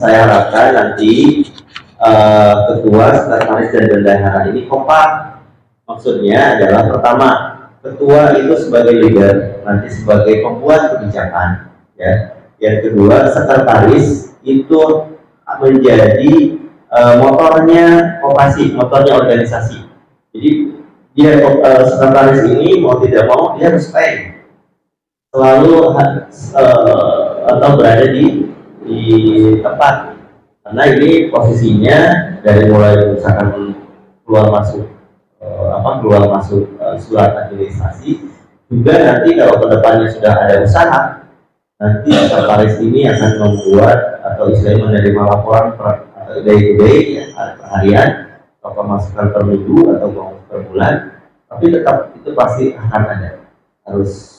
Saya harapkan nanti ketua, sekretaris dan bendahara ini kompak. Maksudnya adalah pertama, ketua itu sebagai leader, nanti sebagai pembuat kebijakan, ya. Yang kedua, sekretaris itu menjadi motornya koperasi, motornya organisasi. Jadi dia sekretaris ini mau tidak mau dia harus stay selalu atau berada di tempat, karena ini posisinya dari mulai misalkan keluar masuk surat administrasi, juga nanti kalau kedepannya sudah ada usaha, nanti sekretaris ini akan membuat atau istilahnya menerima laporan day to day, ya, harian atau pemasukan per minggu atau per bulan, tapi tetap itu pasti akan ada, harus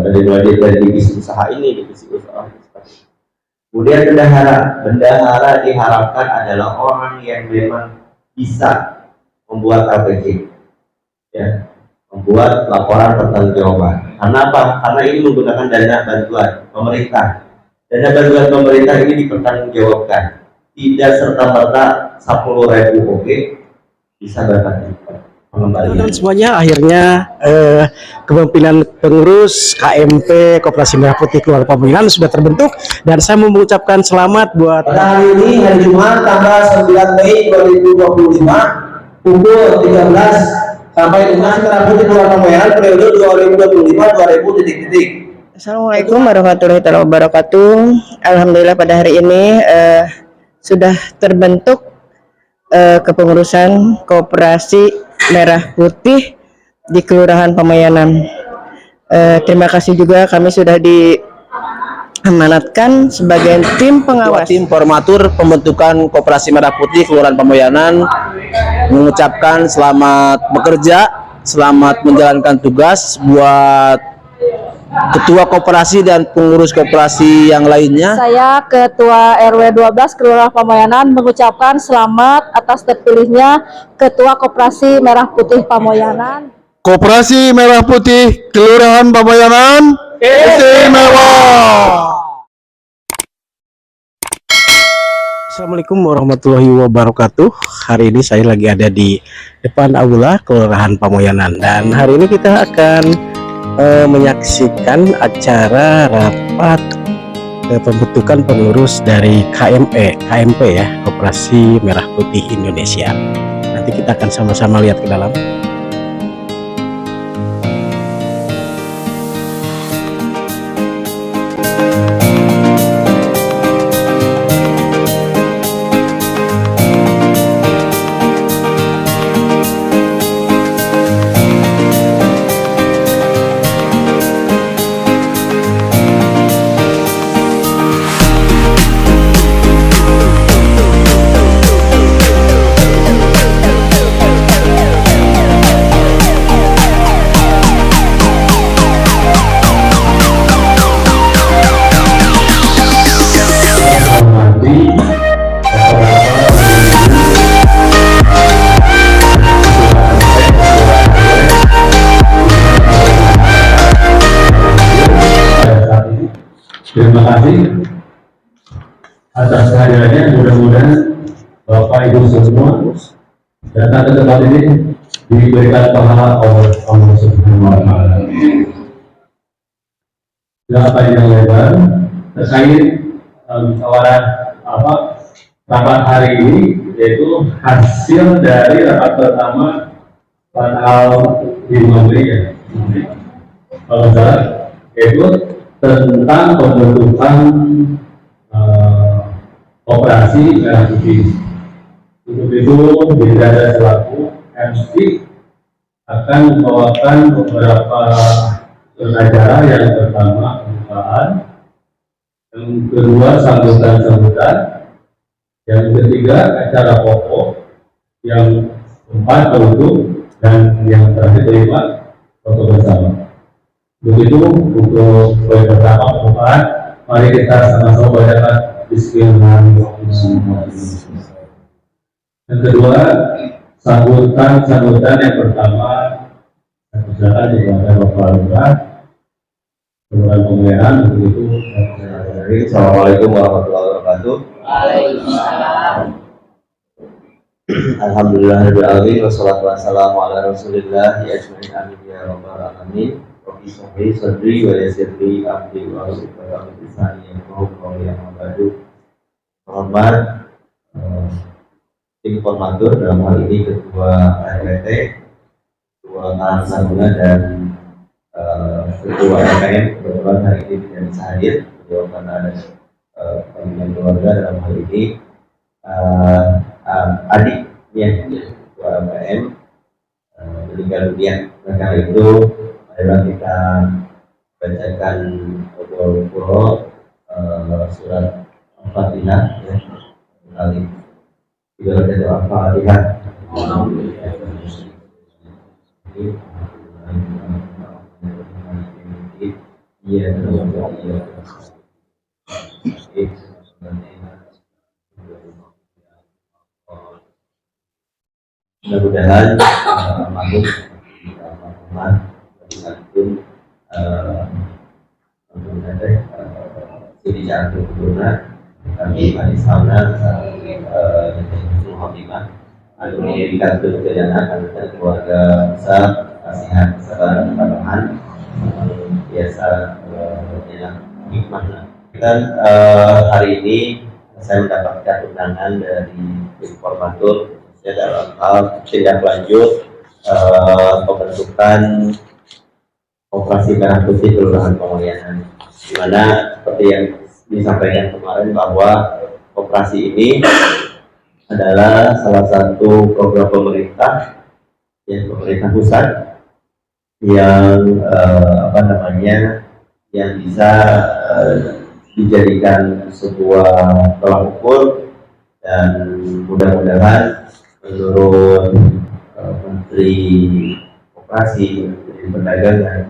dari mulai dari divisi usaha ini, divisi usaha. Kemudian bendahara diharapkan adalah orang yang memang bisa membuat LPG, ya, membuat laporan pertanggungjawaban. Karena apa? Karena ini menggunakan dana bantuan pemerintah. Dana bantuan pemerintah ini dipertanggungjawabkan, tidak serta-merta 10.000 oke bisa dapat pengembalian. Semuanya akhirnya kepemimpinan pengurus KMP Koperasi Merah Putih Kelurahan Pamoyanan sudah terbentuk, dan saya mengucapkan selamat buat hari ini, hari Jumat tanggal 9 Mei 2025 pukul 13 sampai dengan Merah Putih Kelurahan Pamoyanan periode 2025-2000 . Assalamualaikum warahmatullahi wabarakatuh. Alhamdulillah pada hari ini sudah terbentuk kepengurusan Koperasi Merah Putih di Kelurahan Pamoyanan. Terima kasih juga kami sudah diamanatkan sebagai tim pengawas. Tim formatur pembentukan Koperasi Merah Putih Kelurahan Pamoyanan mengucapkan selamat bekerja, selamat menjalankan tugas buat Ketua Koperasi dan pengurus koperasi yang lainnya. Saya Ketua RW 12 Kelurahan Pamoyanan mengucapkan selamat atas terpilihnya Ketua Koperasi Merah Putih Pamoyanan. Koperasi Merah Putih Kelurahan Pamoyanan istimewa. Assalamualaikum warahmatullahi wabarakatuh. Hari ini saya lagi ada di depan aula Kelurahan Pamoyanan, dan hari ini kita akan menyaksikan acara rapat pembentukan pengurus dari KMP ya, Koperasi Merah Putih Indonesia. Nanti kita akan sama-sama lihat ke dalam. Terima kasih atas kehadirannya. Mudah-mudahan Bapak Ibu semua datang ke tempat ini diberikan pahala oleh Allah Subhanahu wa Ta'ala. Tidak panjang lebar terkait tawaran rapat hari ini, yaitu hasil dari rapat pertama tanggal 5 Mei ya, kalau salah, yaitu tentang pembentukan Koperasi Merah Putih. Untuk itu, Bidara selaku MC akan membawakan beberapa acara. Yang pertama pembukaan, yang kedua sambutan-sambutan, yang ketiga acara pokok, yang keempat penutup, dan yang terakhir kelima foto bersama. Begitu untuk poin pertama pembukaan, mari kita sama-sama bacakan Bismillahirrahmanirrahim. Yang kedua, sambutan yang pertama, saya persilakan kepada Bapak Lurah Kelurahan Pamoyanan. Begitu. Assalamualaikum warahmatullahi wabarakatuh. Alhamdulillahirobbilalamin wassalatu wassalamu ala rasulillah ajmain amin ya rabbal alamin. Rabbi shrah sadri wa yassir li amri wa hlul 'uqdatam min lisani yafqahu qawli. Amma ba'du. Hormat tim formatur, dalam hal ini ketua RWT, ketua Karang Taruna dan ketua RPM. Kebetulan hari ini tidak bisa hadir karena ada panggilan keluarga. Dalam hal ini adiknya ketua RPM meninggal dunia. Oleh karena itu marilah kita bacakan pura surat Al-Fatihah ya. Kali kita baca Al-Fatihah. Mudah-mudahan makhluk jadi cara berguna kami di sana Muhammadiyah agar memberikan keberjalanan dan keluarga besar kasihan kesabaran ketabahan biasa hikmah. Dan hari ini saya mendapatkan undangan dari informator dalam hal tindak lanjut pembentukan Koperasi Merah Putih Kelurahan Pamoyanan, di mana seperti yang disampaikan kemarin bahwa koperasi ini adalah salah satu program pemerintah pemerintah pusat yang yang bisa dijadikan sebuah tolak ukur, dan mudah-mudahan menurut Menteri Koperasi, Menteri Perdagangan,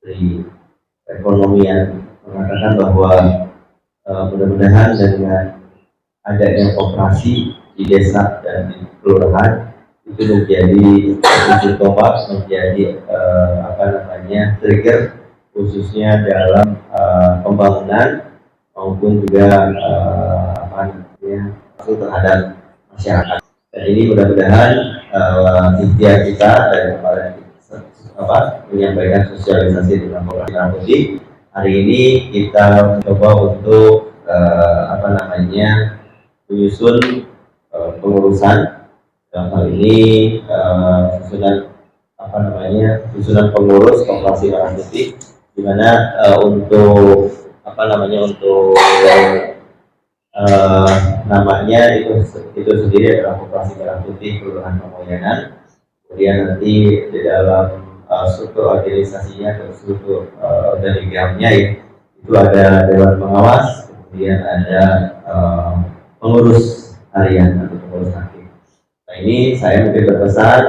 Menteri Perekonomian mengatakan bahwa mudah-mudahan dengan adanya koperasi di desa dan di kelurahan itu menjadi ujung tombak, menjadi trigger khususnya dalam pembangunan maupun juga terhadap masyarakat. Dan ini mudah-mudahan ikhtiar kita dari kemarin menyampaikan sosialisasi dengan Koperasi Merah Putih. Hari ini kita mencoba untuk menyusun pengurusan. Dalam hal ini susunan pengurus Koperasi Merah Putih, di mana untuk namanya itu sendiri adalah Koperasi Merah Putih Kelurahan Pamoyanan. Kemudian nanti di dalam struktur organisasinya atau struktur organigramnya itu ada dewan pengawas, kemudian ada pengurus harian atau pengurus aktif. Nah, ini saya mungkin berpesan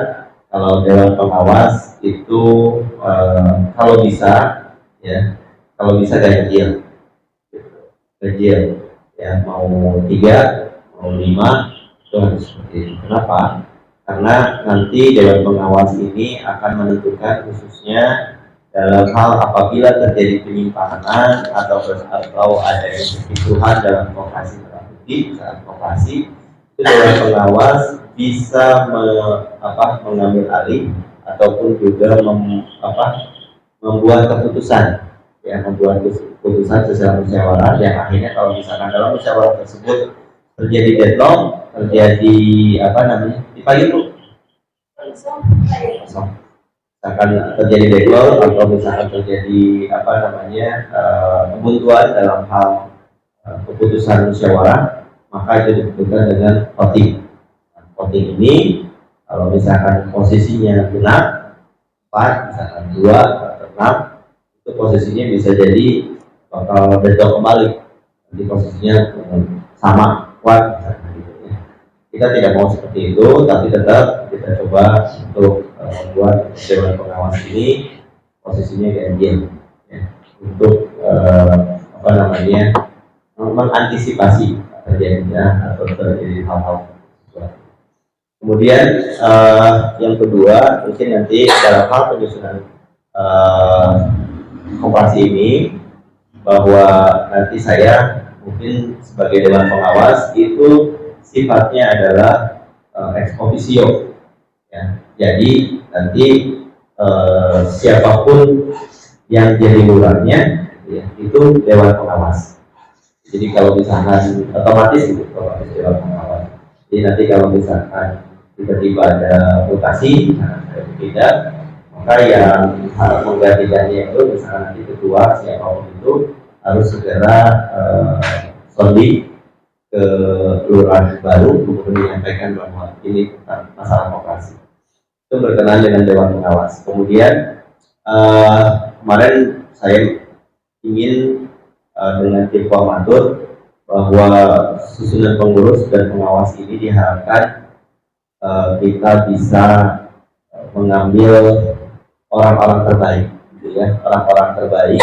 kalau dewan pengawas itu kalau bisa ganjil ya, mau 3 mau 5 itu harus seperti itu. Kenapa? Karena nanti dewan pengawas ini akan menentukan khususnya dalam hal apabila terjadi penyimpangan atau ada kerusuhan dalam Koperasi Merah Putih saat koperasi, itu dewan pengawas bisa mengambil alih ataupun juga membuat keputusan secara musyawarah, yang akhirnya kalau misalkan dalam musyawarah tersebut terjadi deadlock, terjadi dipagi itu misalkan terjadi deadlock atau misalkan terjadi kebuntuan dalam hal keputusan musyawarah, maka itu disebutkan dengan voting. Voting ini kalau misalkan posisinya genap 4, misalkan 2 atau 6, itu posisinya bisa jadi bakal deadlock kembali, jadi posisinya sama kuat misalkan gitu ya. Kita tidak mau seperti itu, tapi tetap kita coba untuk membuat dewan pengawas ini posisinya ganjil ya, untuk mengantisipasi terjadinya atau terjadi hal-hal. Kemudian yang kedua, mungkin nanti dalam hal penyusunan koperasi ini, bahwa nanti saya mungkin sebagai dewan pengawas itu sifatnya adalah ex officio, ya. Jadi nanti siapapun yang jadi lurahnya, ya, itu dewan pengawas. Jadi kalau misalkan otomatis dewan pengawas. Jadi nanti kalau misalkan tiba-tiba ada mutasi, tidak, maka yang harus menggantikannya itu misalkan nanti ketua siapapun itu harus segera sonding ke lurah baru untuk menyampaikan bahwa ini tentang masalah koperasi. Itu berkenaan dengan dewan pengawas. Kemudian kemarin saya ingin dengan tim koordinator bahwa susunan pengurus dan pengawas ini diharapkan kita bisa mengambil orang-orang terbaik, gitu ya, orang-orang terbaik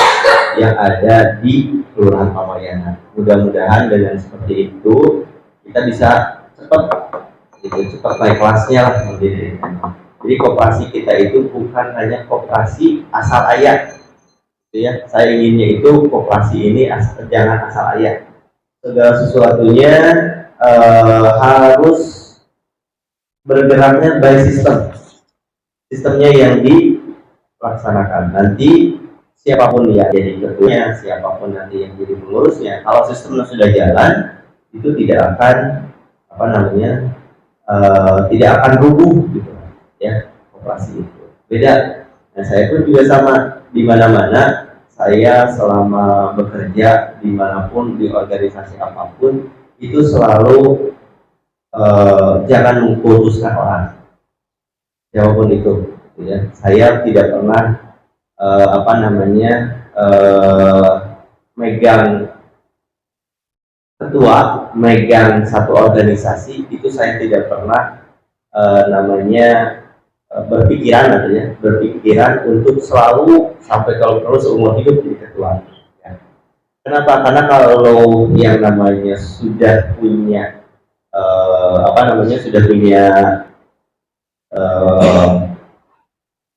yang ada di Kelurahan Pamayanan. Mudah-mudahan dengan seperti itu kita bisa cepat naik kelasnya lah. Jadi koperasi kita itu bukan hanya koperasi asal ayat, gitu ya. Saya inginnya itu koperasi ini jangan asal ayat. Segala sesuatunya harus bergeraknya by sistemnya yang dilaksanakan. Nanti siapapun yang jadi ketuanya, siapapun nanti yang jadi pengurusnya, kalau sistemnya sudah jalan, itu tidak akan tidak akan rubuh, gitu ya, koperasi itu. Beda. Nah, saya pun juga sama, di mana-mana saya selama bekerja dimanapun di organisasi apapun itu selalu jangan mengkultuskan orang, siapapun itu, ya. Saya tidak pernah megang ketua, megang satu organisasi itu saya tidak pernah berpikiran untuk selalu sampai kalau perlu seumur hidup jadi ketua. Ya. Kenapa? Karena kalau yang namanya sudah punya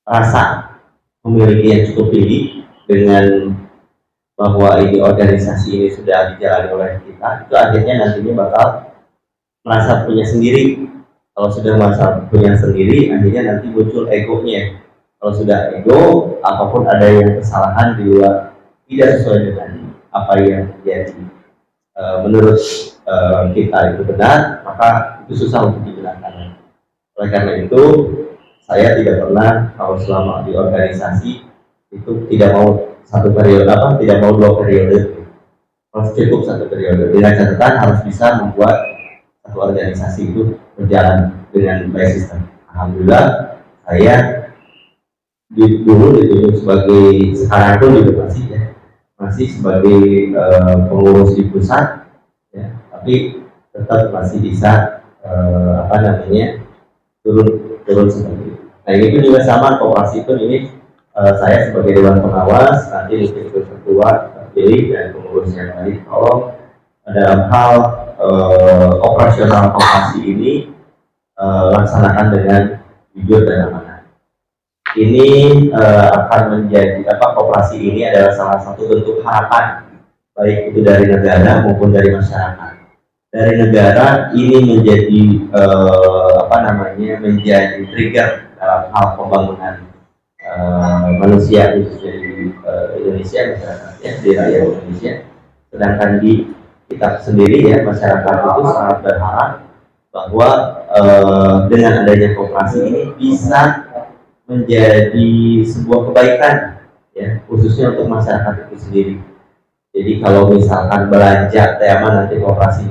rasa memiliki yang cukup tinggi dengan bahwa ini organisasi ini sudah dijalani oleh kita, itu akhirnya nantinya bakal merasa punya sendiri. Kalau sudah merasa punya sendiri, akhirnya nanti muncul egonya. Kalau sudah ego, apapun ada yang kesalahan di luar tidak sesuai dengan apa yang terjadi menurut kita itu benar, maka itu susah untuk dibenarkan. Oleh karena itu, saya tidak pernah kalau selama di organisasi itu tidak mau satu periode tidak mau 2 periode, harus cukup 1 periode. Dengan catatan harus bisa membuat satu organisasi itu berjalan dengan baik sistem. Alhamdulillah saya dulu ditunjuk sebagai, sekarang pun juga masih sebagai pengurus di pusat, ya, tapi tetap masih bisa turun seperti itu. Nah, ini pun juga sama, koperasi pun ini saya sebagai dewan pengawas, nanti mungkin ketua terpilih dan pengurus yang lain, tolong dalam hal operasional koperasi ini laksanakan dengan jujur dan amanah. Ini akan menjadi koperasi ini adalah salah satu bentuk harapan, baik itu dari negara maupun dari masyarakat. Dari negara ini menjadi menjadi trigger dalam hal pembangunan manusia khususnya di Indonesia, masyarakatnya di rakyat Indonesia. Sedangkan di kita sendiri, ya, masyarakat itu sangat berharap bahwa dengan adanya koperasi ini bisa menjadi sebuah kebaikan, ya, khususnya untuk masyarakat itu sendiri. Jadi kalau misalkan belanja tema nanti koperasi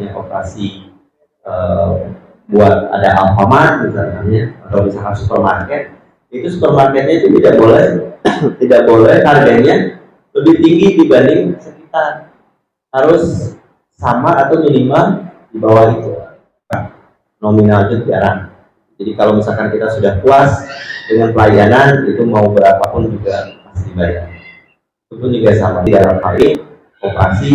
buat ada Alfamart misalnya, atau misalkan supermarket, itu supermarketnya itu tidak boleh harganya lebih tinggi dibanding sekitar, harus sama atau minimal di bawah itu. Nominal itu jarang. Jadi kalau misalkan kita sudah puas dengan pelayanan, itu mau berapapun juga pasti dibayar. Itu pun juga sama di dalam hal ini, koperasi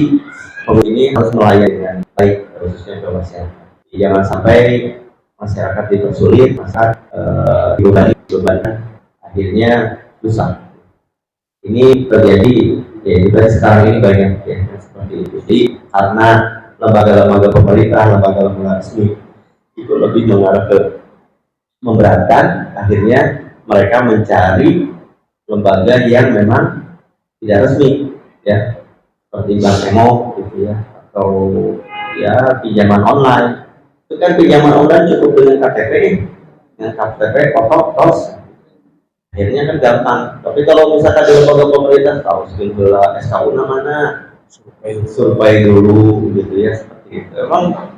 ini harus melayani dengan baik, khususnya ke masyarakat. Jadi jangan sampai masyarakat dipersulit, dibebankan, akhirnya susah. Ini terjadi, ya, sekarang ini banyak, ya, seperti seperti itu. Jadi karena lembaga-lembaga pemerintah, lembaga-lembaga resmi itu lebih mengarah ke memberatkan, akhirnya mereka mencari lembaga yang memang tidak resmi, ya, seperti bank emo gitu ya, atau ya pinjaman online. Itu kan pinjaman online cukup dengan KTP, foto, tos, akhirnya kan gampang. Tapi kalau misalkan di lembaga pemerintah tahu segala SKU mana, survei dulu gitu ya, seperti itu. Emang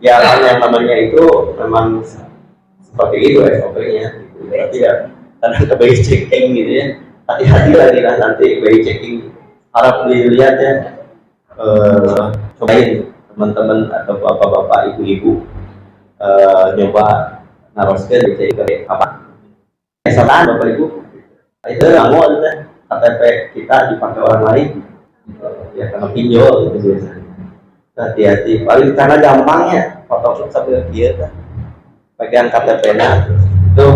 ya yang namanya itu memang seperti itu SOP-nya gitu. Tapi ya kadang ke BI checking gitu ya, hati-hati lagi lah nanti BI checking, harap dilihat ya, cobain teman-teman atau bapak-bapak, ibu-ibu nyoba naroskeun BI checking apa esokan bapak ibu itu kamu ada KTP kita dipakai orang lain ya, karena pinjol gitu biasanya. Hati-hati, paling karena gampangnya foto sambil dia kan pegang KTP itu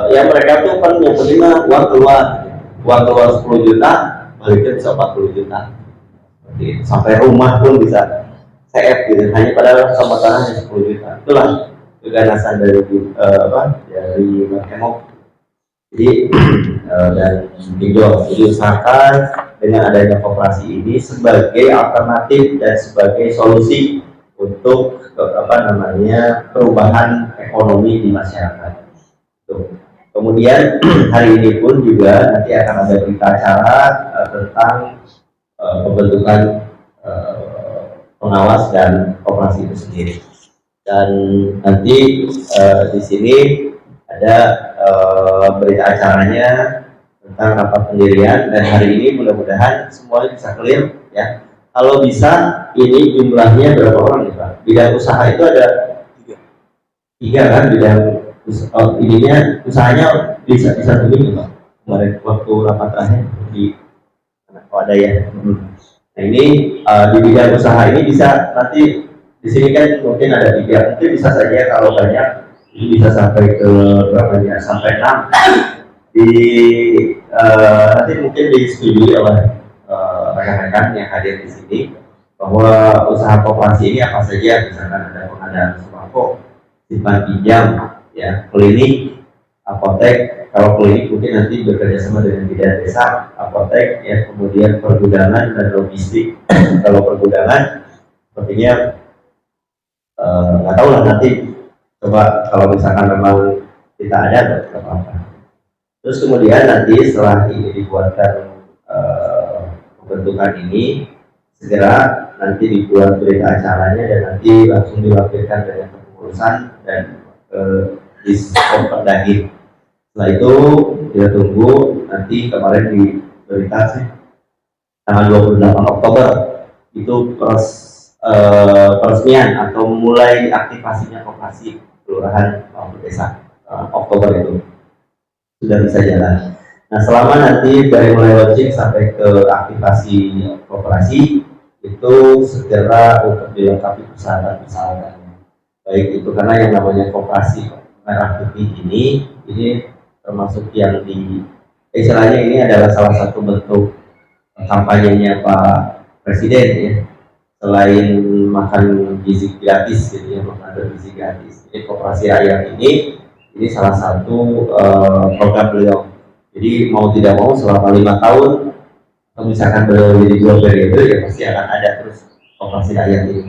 ya mereka tuh kan yang penting uang keluar 10 juta balikin bisa 40 juta. Jadi, sampai rumah pun bisa CF gitu, hanya pada sama tanahnya 10 juta. Itulah keganasan dari dari Markemok. Jadi dan pinjol, jadi usahakan dengan adanya koperasi ini sebagai alternatif dan sebagai solusi untuk perubahan ekonomi di masyarakat. Kemudian hari ini pun juga nanti akan ada berita acara tentang pembentukan pengawas dan koperasi itu sendiri. Dan nanti di sini ada berita acaranya tentang rapat pendirian, dan hari ini mudah-mudahan semuanya bisa clear ya. Kalau bisa ini jumlahnya berapa orang nih Pak? Bidang usaha itu ada tiga kan, bidang ininya usahanya bisa satu ini Pak. Kemarin waktu rapat terakhir di ada ya. Nah ini di bidang usaha ini bisa nanti di sini kan mungkin ada tiga, mungkin bisa saja kalau banyak ini bisa sampai ke berapa ya, sampai 6 di nanti mungkin disetujui oleh rekan-rekan yang hadir di sini bahwa usaha koperasi ini apa saja, misalkan ada pengadaan sembako, simpan pinjam, ya, klinik, apotek. Kalau klinik mungkin nanti bekerja sama dengan bidan desa, apotek, ya, kemudian pergudangan dan logistik. Kalau pergudangan, sepertinya nggak tahu lah nanti. Coba kalau misalkan memang kita ada apa-apa. Terus kemudian nanti setelah ini dibuatkan pembentukan ini, segera nanti dibuat berita acaranya dan nanti langsung dilakukan dengan kepengurusan dan di Komperdagri. Setelah itu kita tunggu nanti kemarin di berita sih tanggal 28 Oktober itu peresmian atau mulai aktivasinya koperasi kelurahan maupun desa. Oktober itu sudah bisa jalan. Nah selama nanti dari mulai launching sampai ke aktivasi koperasi itu segera untuk dilengkapi persyaratan-persyaratannya. Baik itu karena yang namanya koperasi merah putih ini termasuk yang di istilahnya ini adalah salah satu bentuk kampanyenya Pak Presiden ya. Selain makan gizi gratis gitu ya, makan bergizi gratis. Jadi koperasi rakyat ini salah satu program beliau. Jadi mau tidak mau selama 5 tahun atau misalkan beliau jadi 2 periode ya pasti akan ada terus koperasi rakyat ini.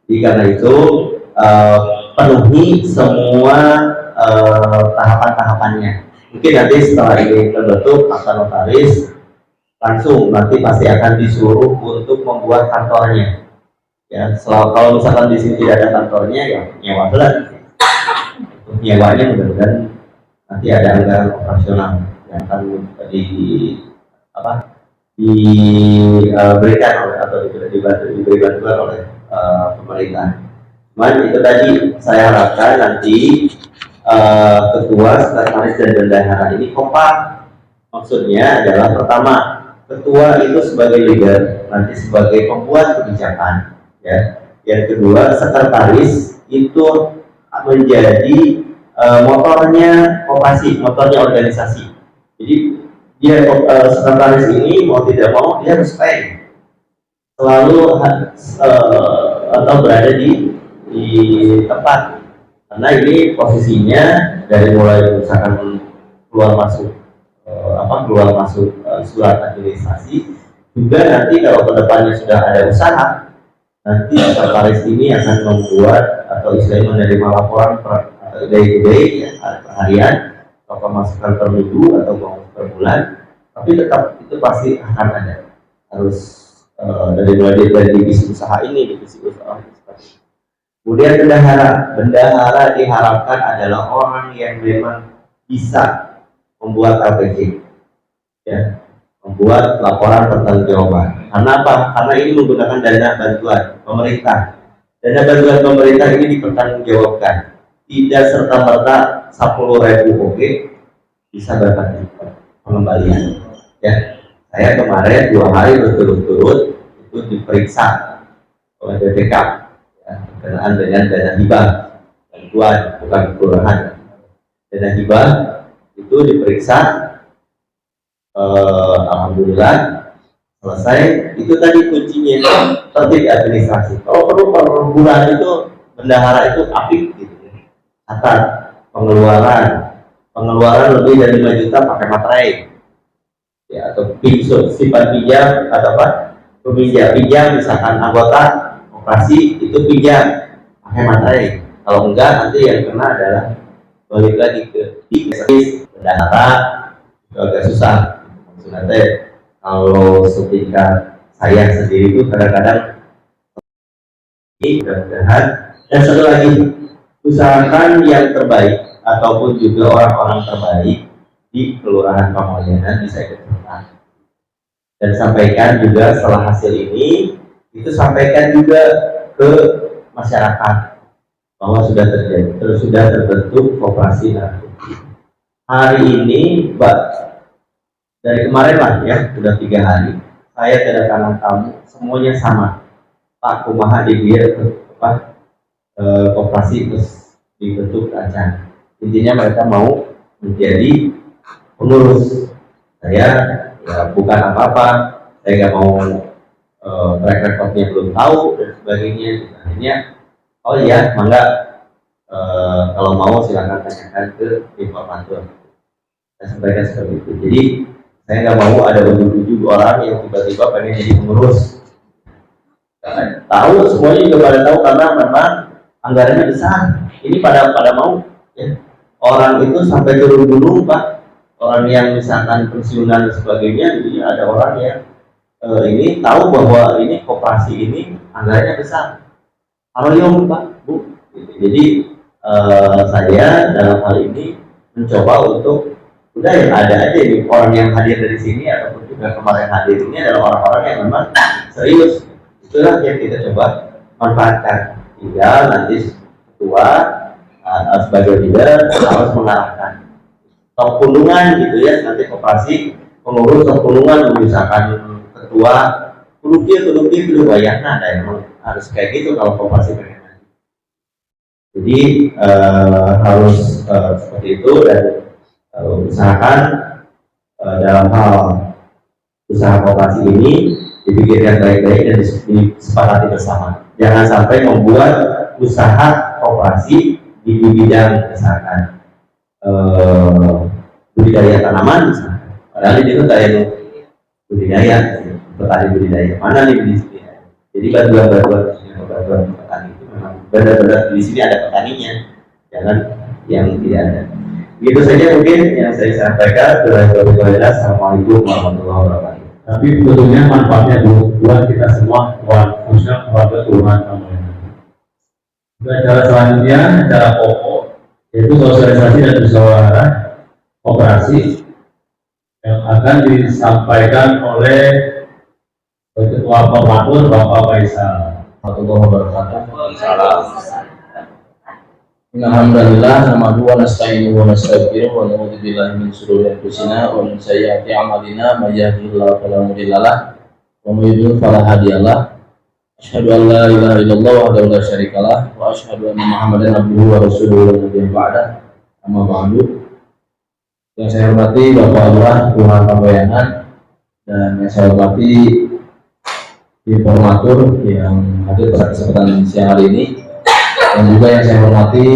Jadi karena itu penuhi semua tahapan-tahapannya. Mungkin nanti setelah ini terbentuk akta notaris langsung nanti pasti akan disuruh untuk membuat kantornya. Ya, kalau misalkan di sini tidak ada kantornya ya nyewa belas. Untuk nyewanya mudah-mudahan nanti ada anggaran operasional yang akan diberikan oleh atau diberi bantuan oleh pemerintah. Cuman itu tadi saya harapkan nanti ketua, sekretaris dan bendahara ini kompak. Maksudnya adalah pertama ketua itu sebagai leader, nanti sebagai pembuat kebijakan. Ya, yang kedua sekretaris itu menjadi motornya koperasi, motornya organisasi. Jadi dia sekretaris ini mau tidak mau dia harus pay selalu atau berada di tempat, karena ini posisinya dari mulai misalkan keluar masuk surat administrasi, juga nanti kalau kedepannya sudah ada usaha, nanti sekretaris ini akan membuat atau istilahnya menerima laporan atau day to day, ya, per harian atau pemasukan per minggu atau per bulan, tapi tetap itu pasti akan ada, harus dari mulai dari divisi usaha ini, divisi usaha. Kemudian bendahara diharapkan adalah orang yang memang bisa membuat LPG, ya, membuat laporan pertanggungjawaban. Karena apa? Karena ini menggunakan dana bantuan pemerintah. Dana bantuan pemerintah ini dipertanggungjawabkan, tidak serta merta 10.000 oke bisa dapat pengembalian. Ya, saya kemarin 2 hari berturut-turut itu diperiksa oleh BPK, ya, berkenaan dengan dana hibah bantuan, bukan kelurahan. Dana hibah itu diperiksa, alhamdulillah selesai. Itu tadi kuncinya, tertib administrasi. Kalau perlu per bulan itu bendahara itu aktif gitu, catat pengeluaran lebih dari 5 juta pakai materai, ya, atau simpan pinjam atau apa, pinjam misalkan anggota operasi itu pinjam pakai materai. Kalau enggak, nanti yang kena adalah balik lagi ke bendahara, itu agak susah. Maksudnya kalau setingkat saya sendiri itu kadang-kadang ini mudah-mudahan. Dan satu lagi, usahakan yang terbaik ataupun juga orang-orang terbaik di Kelurahan Pamoyanan bisa ikut serta, dan sampaikan juga setelah hasil ini, itu sampaikan juga ke masyarakat bahwa sudah terbentuk koperasi narkotik. Hari ini, dari kemarin lah ya, sudah 3 hari saya kedatangan tamu, semuanya sama, Pak kumaha di dia koperasi terus dibentuk acan. Intinya mereka mau menjadi pengurus. Saya ya bukan apa-apa, saya nggak mau track recordnya belum tahu dan sebagainya. Akhirnya, oh iya, mangga, kalau mau silakan tanyakan ke informator. Saya sampaikan seperti itu. Jadi saya nggak mau ada ujuk-ujuk orang yang tiba-tiba pengen jadi pengurus. Karena tahu, semuanya juga pada tahu, karena memang anggarannya besar. Ini pada mau, ya. Orang itu sampai turun gunung, Pak. Orang yang misalkan pensiunan dan sebagainya, jadi ada orang yang ini tahu bahwa ini koperasi ini anggarannya besar. Aroyong, Pak, Bu. Jadi saya dalam hal ini mencoba untuk udah yang ada aja nih, orang yang hadir dari sini ataupun juga kemarin hadir ini adalah orang-orang yang memang serius. Itulah yang kita coba manfaatkan. Tinggal nanti ketua sebagai leader harus mengarahkan top pulungan gitu ya, nanti koperasi pengurus top pulungan, misalkan ketua kudu bayarna, ada yang harus kayak gitu kalau koperasi pengen. Jadi harus seperti itu, dan usahakan dalam hal usaha koperasi ini dipikirkan baik-baik dan disepakati bersama. Jangan sampai membuat usaha koperasi di bidang misalkan budidaya tanaman misalkan. Padahal itu kayak budidaya, petani budidaya. Mana nih di sini? Jadi bantuan petani itu memang benar-benar di sini ada petaninya, jangan yang tidak ada. Gitu saja mungkin yang saya sampaikan. Assalamualaikum warahmatullahi wabarakatuh. Tapi tentunya manfaatnya buat kita semua, khususnya warga Kelurahan Pamoyanan. Acara selanjutnya, acara pokok, yaitu sosialisasi dan musyawarah koperasi yang akan disampaikan oleh Ketua Kooperator Bapak Faisal. Warahmatullahi wabarakatuh. Alhamdulillah, nahmaduhu wa nasta'inuhu wa nastaghfiruh wa na'udzu billahi min shururi anfusina wa min sayyiati a'malina, may yahdihillahu fala mudilla lahu wa may yudlil fala hadiyalah. Asyhadu an la ilaha illallah wahdahu la syarikalah wa asyhadu anna Muhammadan abduhu wa rasuluhu la nabiyya ba'da. Amma ba'du. Yang saya hormati Bapak Lurah Kelurahan Pamoyanan, dan yang saya hormati informator yang hadir pada kesempatan siang hari ini, dan juga yang saya hormati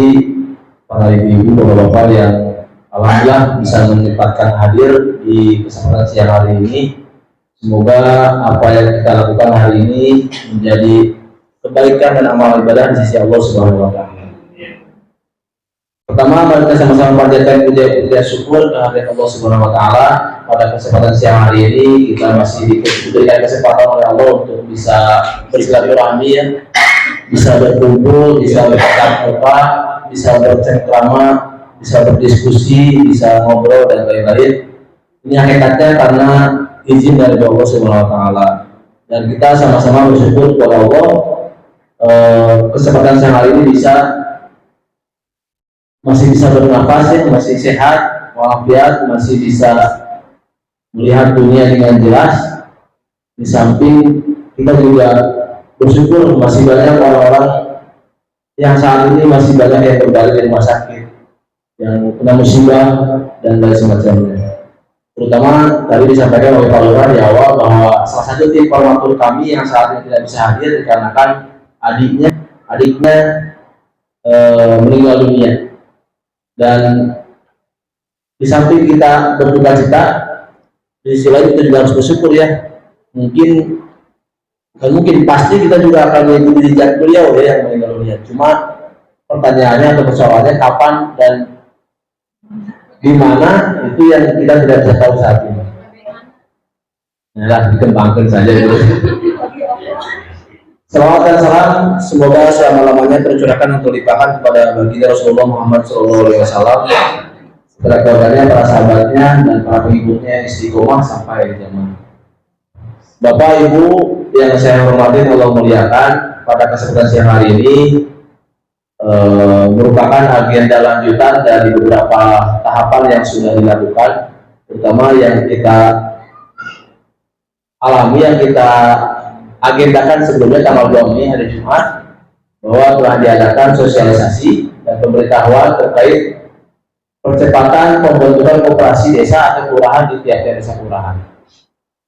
para ibu-ibu, bapak-bapak yang alhamdulillah bisa menyempatkan hadir di kesempatan siang hari ini. Semoga apa yang kita lakukan hari ini menjadi kebaikan dan amal ibadah di sisi Allah Subhanahu wa Ta'ala. Pertama, mari kita sama-sama panjatkan puja syukur kehadirat Allah Subhanahu wa Ta'ala. Pada kesempatan siang hari ini kita masih diberikan kesempatan oleh Allah untuk bisa bersilaturahmi, ya, bisa berkumpul, bisa bertatap muka, bisa bercengkrama, bisa berdiskusi, bisa ngobrol dan lain-lain. Ini hakikatnya karena izin dari Allah Subhanahu wa Ta'ala, dan kita sama-sama bersyukur kepada Allah kesempatan siang hari ini masih bisa bernafas, ya, masih sehat walafiat, masih bisa melihat dunia dengan jelas. Di samping kita juga bersyukur masih banyak orang-orang yang saat ini masih banyak yang berbaring di rumah sakit, yang kena musibah dan lain semacamnya. Terutama tadi disampaikan oleh Pak Lurah di awal bahwa salah satu tim formatur kami yang saat ini tidak bisa hadir dikarenakan adiknya meninggal dunia. Dan di samping kita berduka cita, di sisi lain kita juga harus bersyukur, ya. Mungkin pasti kita juga akan mengikuti jejak beliau, ya, yang meninggal dunia. Cuma pertanyaannya atau persoalannya kapan dan di mana, itu yang kita tidak bisa tahu saat ini. Nah, dikembangkan saja itu. Salawat dan salam semoga selama-lamanya tercurahkan untuk limpahkan kepada baginda Rasulullah Muhammad SAW, kepada keluarganya, para sahabatnya, dan para pengikutnya istiqomah sampai zaman. Bapak Ibu yang saya hormati, Allah muliakan, pada kesempatan siang hari ini merupakan agenda lanjutan dari beberapa tahapan yang sudah dilakukan, terutama yang kita alami, yang kita agendakan sebelumnya tanggal 2 Mei hari Jumat, bahwa telah diadakan sosialisasi dan pemberitahuan terkait percepatan pembentukan koperasi desa atau kelurahan di tiap-tiap desa kelurahan.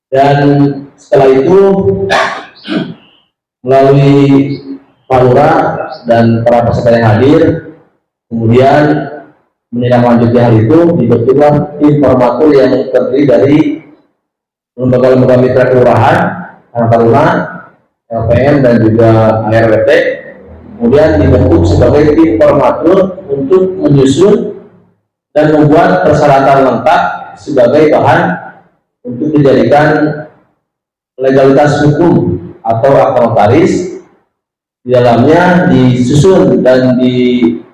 Dan setelah itu melalui Pak Lurah dan para peserta yang hadir, kemudian menindaklanjuti hal itu dibentuklah tim formatur yang terdiri dari lembaga-lembaga mitra kelurahan, Taruna, LPM, dan juga ARWT. Kemudian dibentuk sebagai tim formatur untuk menyusun dan membuat persyaratan lengkap sebagai bahan untuk dijadikan legalitas hukum atau akta notaris. Di dalamnya disusun dan dibahas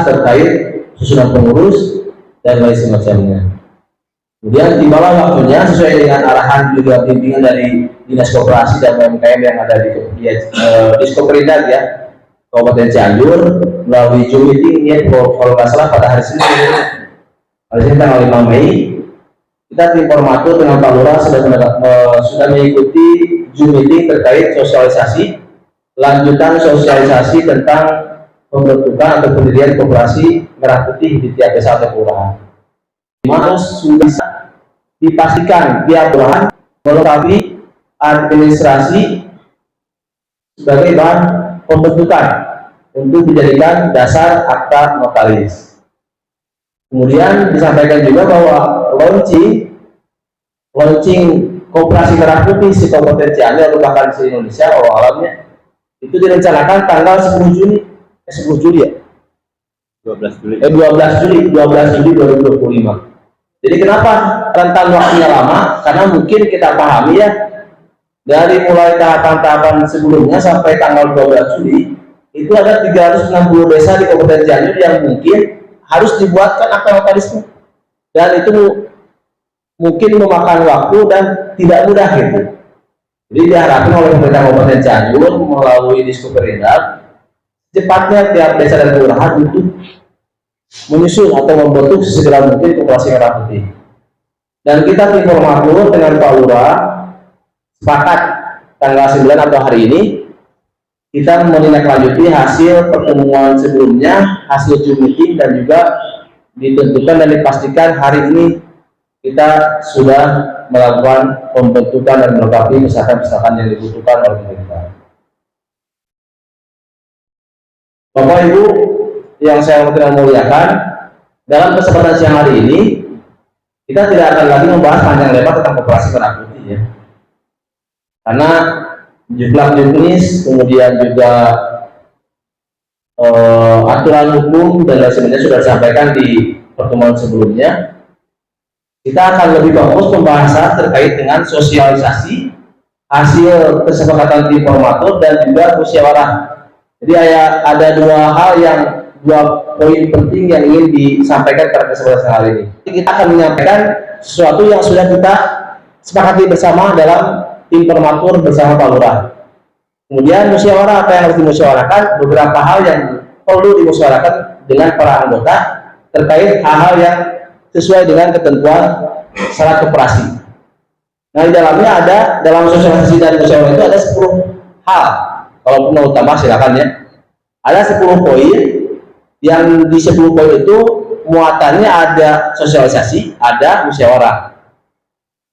terkait susunan pengurus dan lain semacamnya. Kemudian tibalah waktunya sesuai dengan arahan juga bimbingan dari Dinas Koperasi dan UMKM yang ada di Diskoperindak, ya, Kabupaten Cianjur, melalui Zoom meeting, ya, kalau nggak salah pada hari Senin tanggal 5 Mei, kita tim formatur dengan Pak Lurah sudah mengikuti Zoom meeting terkait sosialisasi lanjutan sosialisasi tentang pembentukan atau pendirian koperasi merah putih di tiap desa atau kelurahan. Harus sudah dipastikan tiap kelurahan melengkapi administrasi sebagai bahan pembentukan untuk dijadikan dasar akta notaris. Kemudian disampaikan juga bahwa launching koperasi merah putih se Kabupaten Cianjur atau bahkan se Indonesia alamnya itu direncanakan tanggal 10 Juli ya? 12 Juli 2025. Jadi kenapa rentang waktunya lama? Karena mungkin kita pahami, ya, dari mulai tahapan-tahapan sebelumnya sampai tanggal 12 Juli itu ada 360 desa di Kabupaten Cianjur yang mungkin harus dibuatkan akta notarisnya, dan itu mungkin memakan waktu dan tidak mudah, gitu. Jadi diharapkan oleh pemerintah Kabupaten Cianjur melalui Diskoperindak cepatnya tiap desa dan kelurahan untuk menyusun atau membentuk sesegera mungkin koperasi merah putih. Dan kita tim formatur dengan Pak Lurah sepakat tanggal 9 atau hari ini kita menindaklanjuti hasil pertemuan sebelumnya, hasil Zoom meeting, dan juga ditentukan dan dipastikan hari ini kita sudah melakukan pembentukan dan melengkapi misalkan yang dibutuhkan oleh pemerintah. Bapak Ibu yang saya muliakan, dalam kesempatan siang hari ini kita tidak akan lagi membahas panjang lebar tentang koperasi merah putih ya, karena jumlah jenis kemudian juga aturan hukum dan lain sebagainya sudah disampaikan di pertemuan sebelumnya. Kita akan lebih fokus pembahasan terkait dengan sosialisasi hasil kesepakatan tim formatur dan juga musyawarah. Jadi ada dua poin penting yang ingin disampaikan pada kesempatan hari ini. Kita akan menyampaikan sesuatu yang sudah kita sepakati bersama dalam tim formatur bersama Pak Lurah. Kemudian musyawarah, apa yang harus dimusyawarahkan, beberapa hal yang perlu dimusyawarahkan dengan para anggota terkait hal-hal yang sesuai dengan ketentuan syarat koperasi. Nah, di dalamnya ada, dalam sosialisasi dan musyawarah itu ada 10 hal. Kalau mau tambah silakan ya. Ada 10 poin, yang di 10 poin itu muatannya ada sosialisasi, ada musyawarah.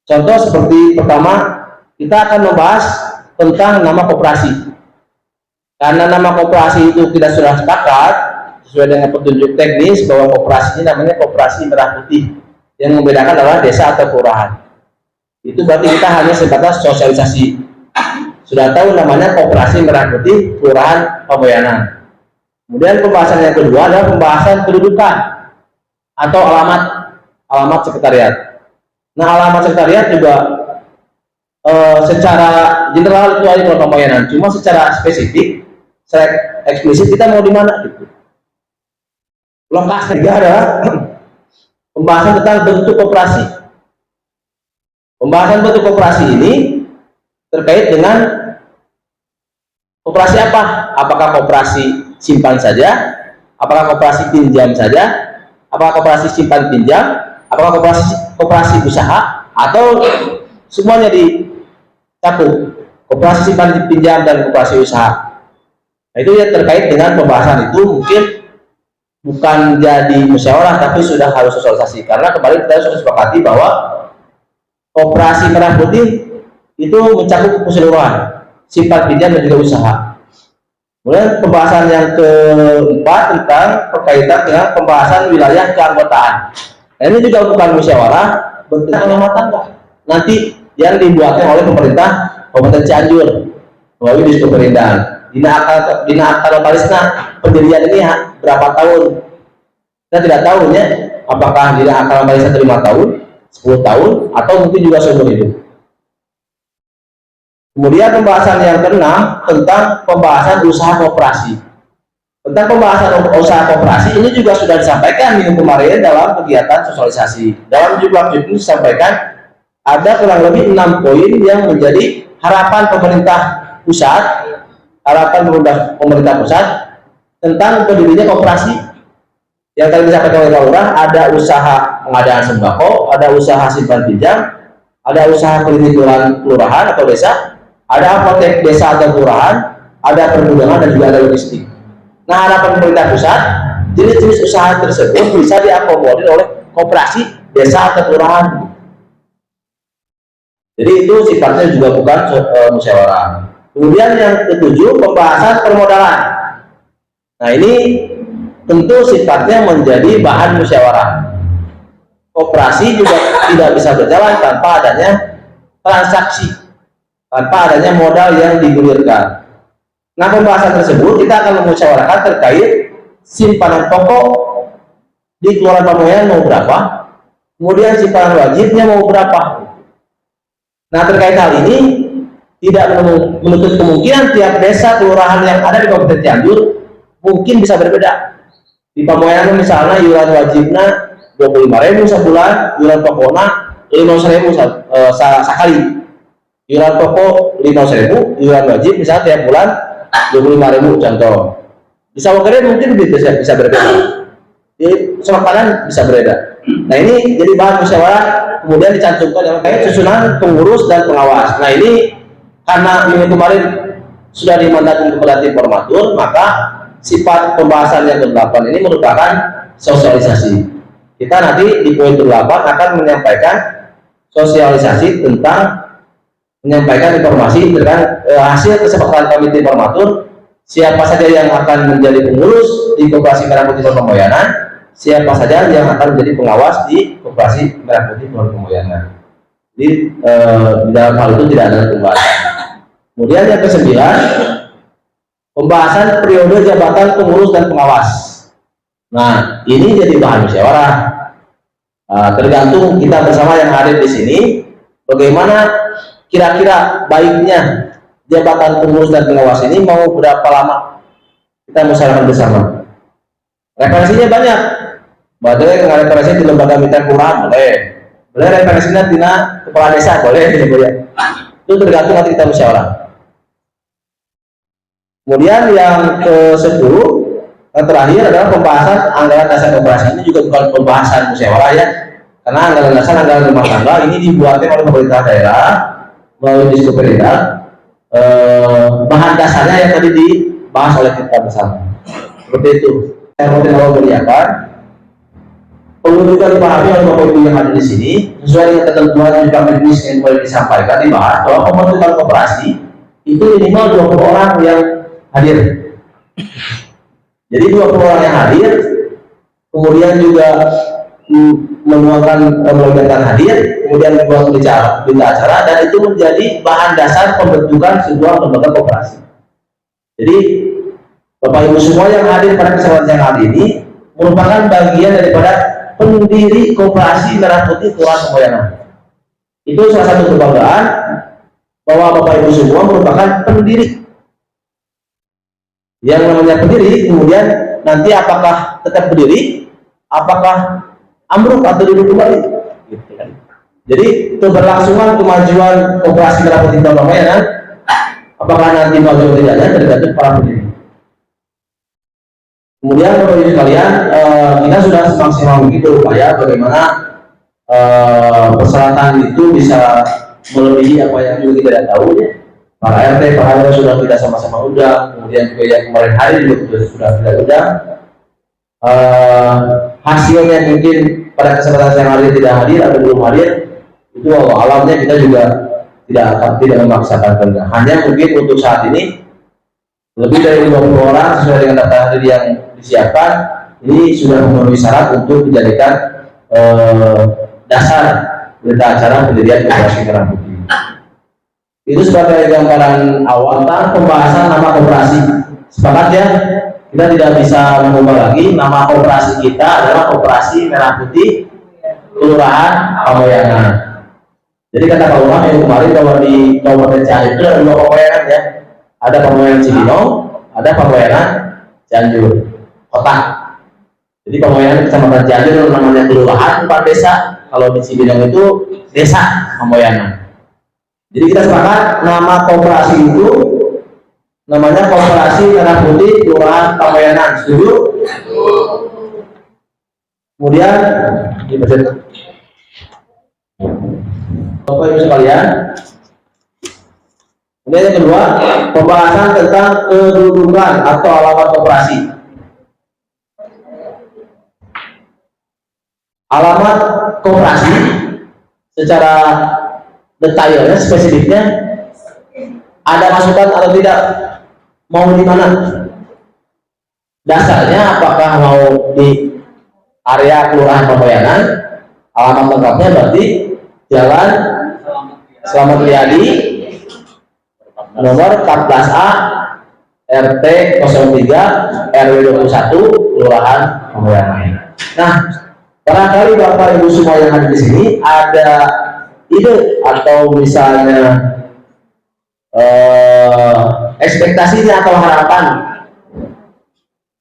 Contoh seperti pertama, kita akan membahas tentang nama koperasi. Karena nama koperasi itu kita sudah sepakat sesuai dengan petunjuk teknis bahwa koperasi ini namanya koperasi merah putih, yang membedakan adalah desa atau kelurahan. Itu berarti kita hanya sebatas sosialisasi. Sudah tahu namanya koperasi merah putih kelurahan Pamoyanan. Kemudian pembahasan yang kedua adalah pembahasan kedudukan atau alamat sekretariat. Nah, alamat sekretariat juga secara general itu ada di Pamoyanan, cuma secara spesifik, secara eksplisit kita mau di mana gitu. Lokasi ketiga adalah pembahasan tentang bentuk koperasi. Pembahasan bentuk koperasi ini terkait dengan koperasi apa? Apakah koperasi simpan saja? Apakah koperasi pinjam saja? Apakah koperasi simpan pinjam? Apakah koperasi usaha? Atau semuanya dicakup? Koperasi simpan pinjam dan koperasi usaha. Nah, itu ya terkait dengan pembahasan itu mungkin bukan jadi musyawarah tapi sudah harus sosialisasi, karena kemarin kita sudah sepakati bahwa koperasi merah putih itu mencakup keseluruhan simpan pinjam dan juga usaha. Kemudian pembahasan yang keempat tentang berkaitan dengan pembahasan wilayah keanggotaan. Nah, ini juga bukan musyawarah, bentuknya rumah tangga. Nanti yang dibuatkan oleh pemerintah Kabupaten Cianjur melalui dinas pemerintahan. Dina akta notalisna pendirian ini berapa tahun? Kita tidak tahu ya, apakah dina akta notalisna 5 tahun, 10 tahun, atau mungkin juga seumur hidup. Kemudian pembahasan yang keenam tentang pembahasan usaha koperasi. Tentang pembahasan usaha koperasi ini juga sudah disampaikan minggu kemarin dalam kegiatan sosialisasi. Dalam jumlah ini disampaikan ada kurang lebih 6 poin yang menjadi harapan pemerintah pusat, pemerintah pusat tentang berdirinya koperasi. Yang tadi disampaikan oleh Pak Lurah, ada usaha pengadaan sembako, ada usaha simpan pinjam, ada usaha klinik kelurahan atau desa, ada apotek desa atau kelurahan, ada pergudangan dan juga ada logistik. Nah, harapan pemerintah pusat, jenis-jenis usaha tersebut bisa diakomodir oleh koperasi desa atau kelurahan. Jadi itu sifatnya juga bukan musyawarah. Kemudian yang ketujuh, pembahasan permodalan. Nah, ini tentu sifatnya menjadi bahan musyawarah. Koperasi juga tidak bisa berjalan tanpa adanya transaksi, tanpa adanya modal yang digulirkan. Nah, pembahasan tersebut kita akan memusyawarahkan terkait simpanan pokok di Kelurahan Pamoyanan mau berapa, kemudian simpanan wajibnya mau berapa. Nah, terkait hal ini tidak menutup kemungkinan tiap desa kelurahan yang ada di Kabupaten Cianjur mungkin bisa berbeda. Di Pamoyanan misalnya iuran wajibnya 25.000 sebulan, iuran pokoknya 5.000 sekali. Iuran pokok 5.000, iuran wajib misalnya tiap bulan 25.000 contoh. Di Sawakere mungkin bisa berbeda. Di Sumakanan bisa berbeda. Nah, ini jadi bahan musyawarah kemudian dicantumkan dalam susunan pengurus dan pengawas. Nah, ini karena minggu kemarin sudah dimandatkan kepada tim formatur, maka sifat pembahasan yang ke-8 ini merupakan sosialisasi. kita nanti di poin ke-8 akan menyampaikan sosialisasi tentang menyampaikan informasi tentang hasil kesepakatan komite formatur, siapa saja yang akan menjadi pengurus di Koperasi Merah Putih Pamoyanan, siapa saja yang akan menjadi pengawas di Koperasi Merah Putih Pamoyanan. Jadi di dalam hal itu tidak ada pembahasan. Kemudian yang ke-9, pembahasan periode jabatan pengurus dan pengawas. Nah, ini jadi bahan musyawarah. Tergantung kita bersama yang hadir di sini, bagaimana kira-kira baiknya jabatan pengurus dan pengawas ini mau berapa lama kita musyawarah bersama. Referensinya banyak. Boleh referensi di lembaga mitra kelurahan, boleh referensinya di kepala desa, boleh. Itu tergantung nanti kita musyawarah. Kemudian yang ke-10, yang terakhir adalah pembahasan anggaran dasar koperasi. Ini juga bukan pembahasan musyawarah ya, karena anggaran dasar, anggaran rumah tangga ini dibuatnya oleh pemerintah daerah melalui Diskoperida. Bahan dasarnya yang tadi dibahas oleh kita bersama. Seperti itu. Saya mau beriakan, perlu juga dipahami oleh Bapak Ibu yang ada di sini, sesuai dengan ketentuan juga bisnis yang boleh disampaikan, dibahas bahwa pembentukan koperasi itu minimal 20 orang yang hadir. Jadi 20 orang yang hadir, kemudian juga menuangkan melontarkan hadir, kemudian membuat berita acara, dan itu menjadi bahan dasar pembentukan sebuah lembaga koperasi. Jadi Bapak Ibu semua yang hadir pada kesempatan yang hari ini merupakan bagian daripada pendiri Koperasi Merah Putih Kelurahan Pamoyanan. Itu salah satu kebanggaan bahwa Bapak Ibu semua merupakan pendiri. Yang namanya pendiri, kemudian nanti apakah tetap berdiri, apakah ambruk atau duduk kembali, gitu kan. Jadi keberlangsungan kemajuan Koperasi Merah Putih Pamoyanan, apakah nanti maju atau tidaknya tergantung para pendiri. Kemudian Bapak Ibu sekalian, kita sudah semaksimal mungkin berupaya bagaimana persyaratan itu bisa melebihi apa yang juga kita tidak tahu ya. Para RT, para RW sudah kita sama-sama undang, kemudian juga yang kemarin hari juga sudah kita undang. Hasilnya mungkin pada kesempatan yang hadir tidak hadir atau belum hadir, itu alamnya kita juga tidak memaksakan. Hanya mungkin untuk saat ini lebih dari 20 orang sesuai dengan data hadir yang disiapkan, ini sudah memenuhi syarat untuk dijadikan dasar berita acara pendirian Koperasi Merah Putih. Itu sebagai gambaran awal tentang pembahasan nama koperasi. Sepakat ya, kita tidak bisa mengubah lagi nama koperasi kita adalah Koperasi Merah Putih Kelurahan Pamoyanan. Jadi kata Pak Umar yang kemarin bahwa di Kabupaten Cianjur itu ada 2 Pamoyanan ya, ada Pamoyanan Cibinong, ada Pamoyanan Cianjur Kota. Jadi Pamoyanan Kecamatan Cianjur namanya kelurahan 4 desa, kalau di Cibinong itu desa Pamoyanan. Jadi kita sepakat nama koperasi itu namanya Koperasi Merah Putih Kelurahan Pamoyanan. Setuju? Kemudian Bapak Ibu sekalian, kemudian yang kedua, pembahasan tentang kedudukan atau alamat koperasi. Alamat koperasi secara detailnya, spesifiknya, ada masukan atau tidak, mau di mana? Dasarnya apakah mau di area Kelurahan Pamoyanan, alamat lengkapnya berarti Jalan Slamet Riyadi nomor 14A RT 03 RW 21 Kelurahan Pamoyanan. Nah, barangkali Bapak Ibu semua yang ada di sini ada ide atau misalnya ekspektasinya atau harapan.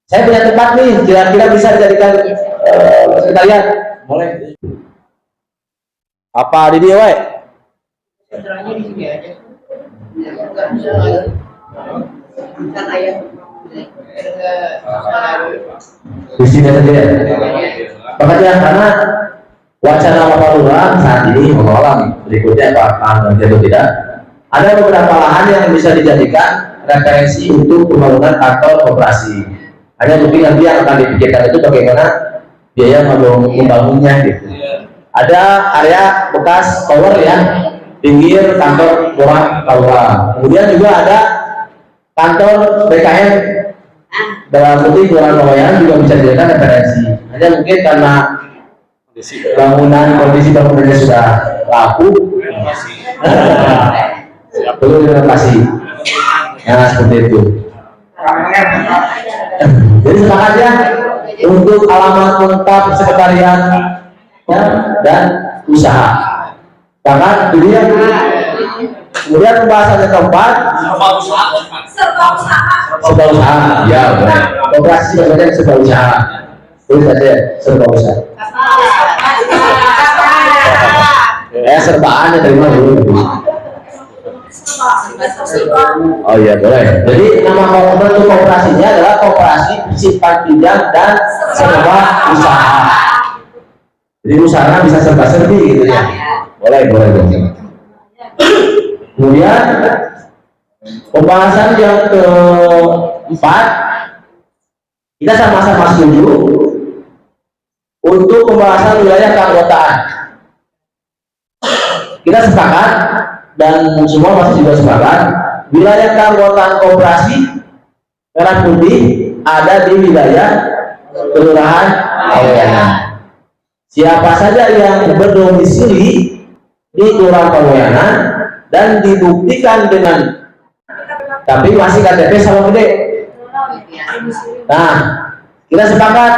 Saya punya tempat nih, kira-kira bisa dijadikan sekretariat, boleh. Apa di dia, Wai? Sentralnya di sini aja. Di sini saja ya. Makanya karena wacana Bapak Lurah saat ini menolak berikutnya apakah nanti atau tidak. Ada beberapa lahan yang bisa dijadikan referensi untuk pembangunan kantor koperasi. Hanya mungkin nanti yang akan dipikirkan itu bagaimana biaya membangunnya gitu. Ada area bekas tower ya, pinggir kantor Kelurahan Kaura. Kemudian juga ada kantor BKM Merah Putih Kelurahan Pamoyanan juga bisa dijadikan referensi. Hanya mungkin karena kondisi bangunannya sudah rapuh, perlu direnovasi. Nah seperti itu. Jadi sepakat ya untuk alamat lengkap sekretariat ya, dan usaha. Bahkan kemudian pembahasan yang keempat serba usaha. Ya boleh. Koperasi sebenarnya serba usaha. Tulis saja serba usaha. Serbaan ya terima dulu. Oh iya boleh. Jadi nama bentuk koperasinya adalah koperasi simpan pinjam dan serba usaha. Jadi usaha bisa serba serbi gitu ya. Boleh. Kemudian pembahasan yang keempat, kita sama-sama setuju untuk pembahasan wilayah keanggotaan. Kita sepakat dan semua masih juga sepakat wilayah keanggotaan koperasi Merah Putih ada di wilayah Kelurahan Pamoyanan. Siapa saja yang berdomisili di Kelurahan Pamoyanan dan dibuktikan dengan tapi masih KTP Sawah Gede. Nah, kita sepakat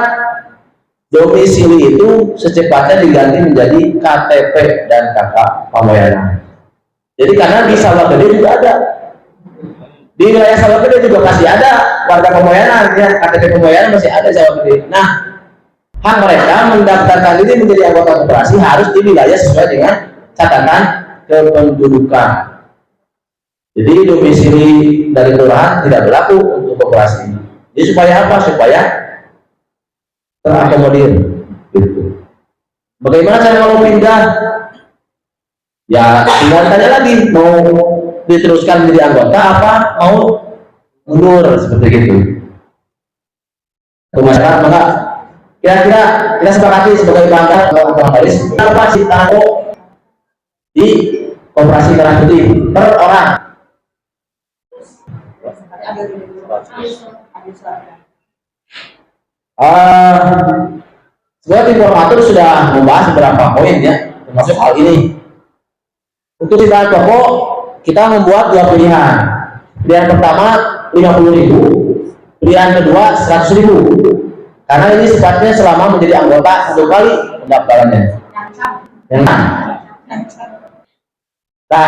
domisili itu secepatnya diganti menjadi KTP dan KK Pamoyanan. Jadi karena di Sawah Gede juga ada, di wilayah Sawah Gede juga masih ada warga Pamoyanan, ya KTP Pamoyanan masih ada Sawah Gede. Nah, hak mereka mendaftarkan diri menjadi anggota koperasi harus di wilayah sesuai dengan catatan kependudukan. Jadi domisili dari kelurahan tidak berlaku untuk koperasi. Jadi supaya apa? Supaya terakomodir. Gitu. Bagaimana cara mau pindah? Ya tinggal tanya lagi, mau diteruskan menjadi anggota apa mau mundur seperti itu. Masyarakat maka kira-kira kita sepakati sebagai bangsa Baris apa sih tahu di koperasi Merah Putih per orang? Sebuah tim koordinator sudah membahas beberapa poin ya, termasuk hal ini. Untuk di bahan pokok kita membuat dua pilihan. Pilihan pertama 50.000, pilihan kedua 100.000. Karena ini sifatnya selama menjadi anggota satu kali pendaftarannya. Nah,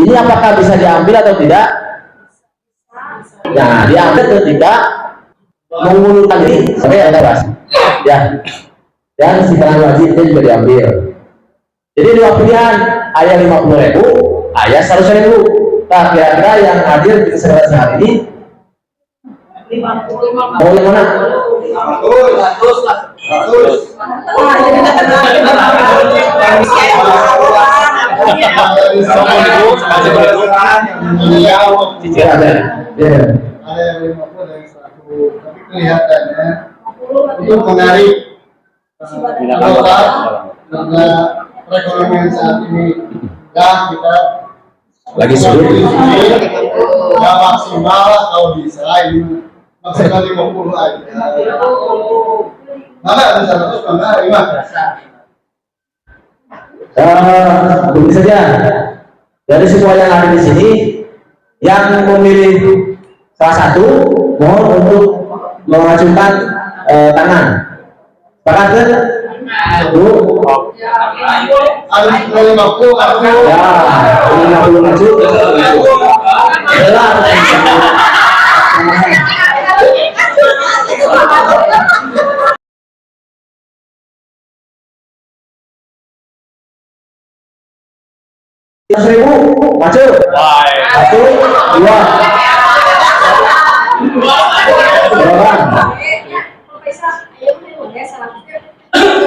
ini apakah bisa diambil atau tidak? Nah, diambil ketika mengundurkan diri sampai ada ras. Ya. Dan simpanan wajibnya juga diambil. Jadi dua pilihan, ayah 50.000, ayah 100.000. Nah, kira-kira yang hadir di kesempatan hari ini mau yang mana? 100. Cicil ada. Ya. Ada yang 50 dan 100, tapi kelihatannya untuk menarik anggota karena perekonomian saat ini kita Lagi sulit. nggak maksimal kalau bisa ini maksimal 50 aja. Mana ada 100 mana 5. Begini saja. Dari semua yang ada di sini, yang memilih salah satu mohon untuk mengajukan tangan. Sepakat kan? Ada 50 Ya, 50 maju. Seribu maju. 1, 2.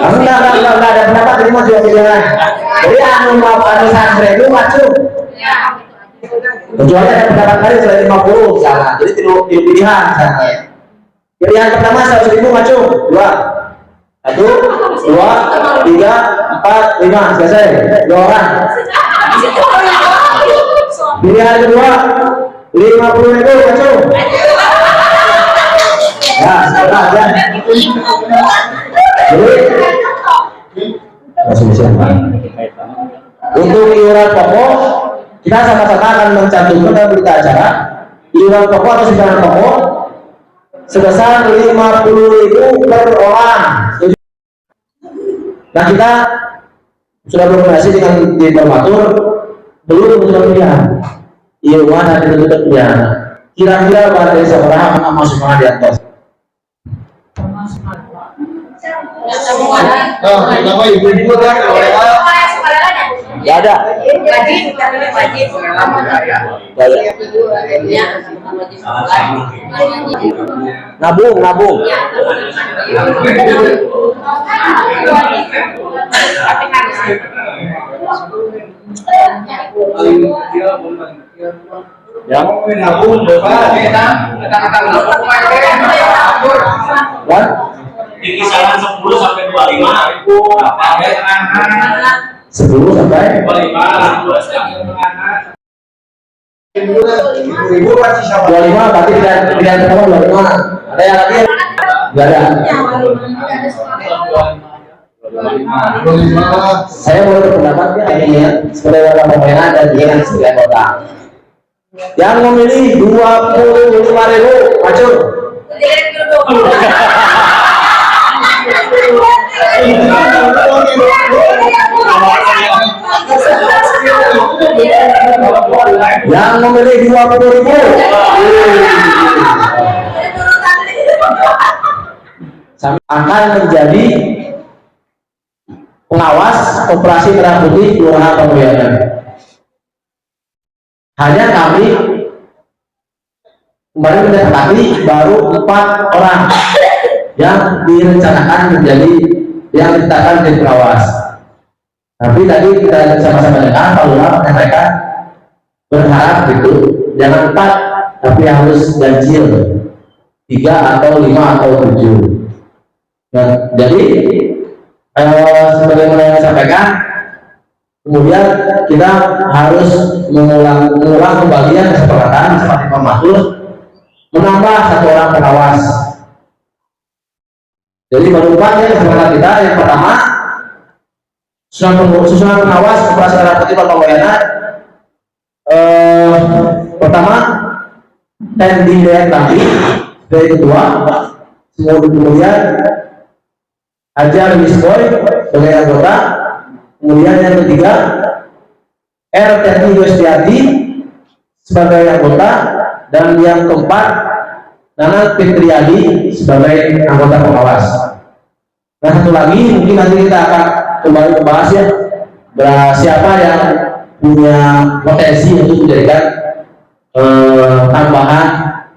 Enggak ada pendapat, ini mau jual pilihan. Jadi anu 100.000 maju. Kecuali ada pendapat kali selain 50 misalnya. Jadi tidak pilihan misalnya. Pilihan pertama 100.000 maju. 2. 1, 2, 3, 4, 5. Selesai. 2 orang. Pilihan kedua 50.000 Acung. Ya, setelah ya. Untuk iuran pokok kita sama-sama akan mencantumkan dalam berita acara iuran pokok atau simpanan pokok sebesar 50.000 per orang. Nah, kita sudah berkoordinasi dengan di informator, belum menentukan pilihan iuran dan ditentukan pilihan. Kira-kira pada desa berapa akan masuk di atas? Nama ibu-ibu kan Gak ada. Nabung. Yang nabung kan? Di kisaran 10 sampai 25 ribu. 10 sampai 25. ibu masih sama 25 berarti pilihan pertama 25. Ada yang lagi? Gak ada. Saya boleh berpendapat ya ini ya sebagai warga pemerintahan dan dia yang sebagai kota. Yang memilih 25.000 maju. Yang memilih 20.000 akan menjadi pengawas operasi merah putih Kelurahan Pamoyanan. Hanya kami kemarin mendapati baru 4 orang yang direncanakan menjadi yang ditetapkan menjadi pengawas. Tapi tadi kita sama-sama dengar Pak Lurah menyampaikan berharap gitu jangan 4 tapi harus ganjil 3 atau 5 atau 7. Nah, jadi sebagaimana yang saya sampaikan, kemudian kita harus mengulang pembagian kesepakatan seperti pematur menambah 1 orang pengawas. Jadi baru 4 ya kesepakatan kita. Yang pertama susunan pengawas operasi merah putih Pamoyanan. Pertama Tendi Dayat dari ketua, kemudian Ajar Wisboy sebagai anggota, kemudian yang ketiga RTI Yustiati sebagai anggota, dan yang keempat Nana Fitriadi sebagai anggota pengawas. Nah, satu lagi mungkin nanti kita akan kembali membahas ya siapa yang punya potensi untuk menjadikan tambahan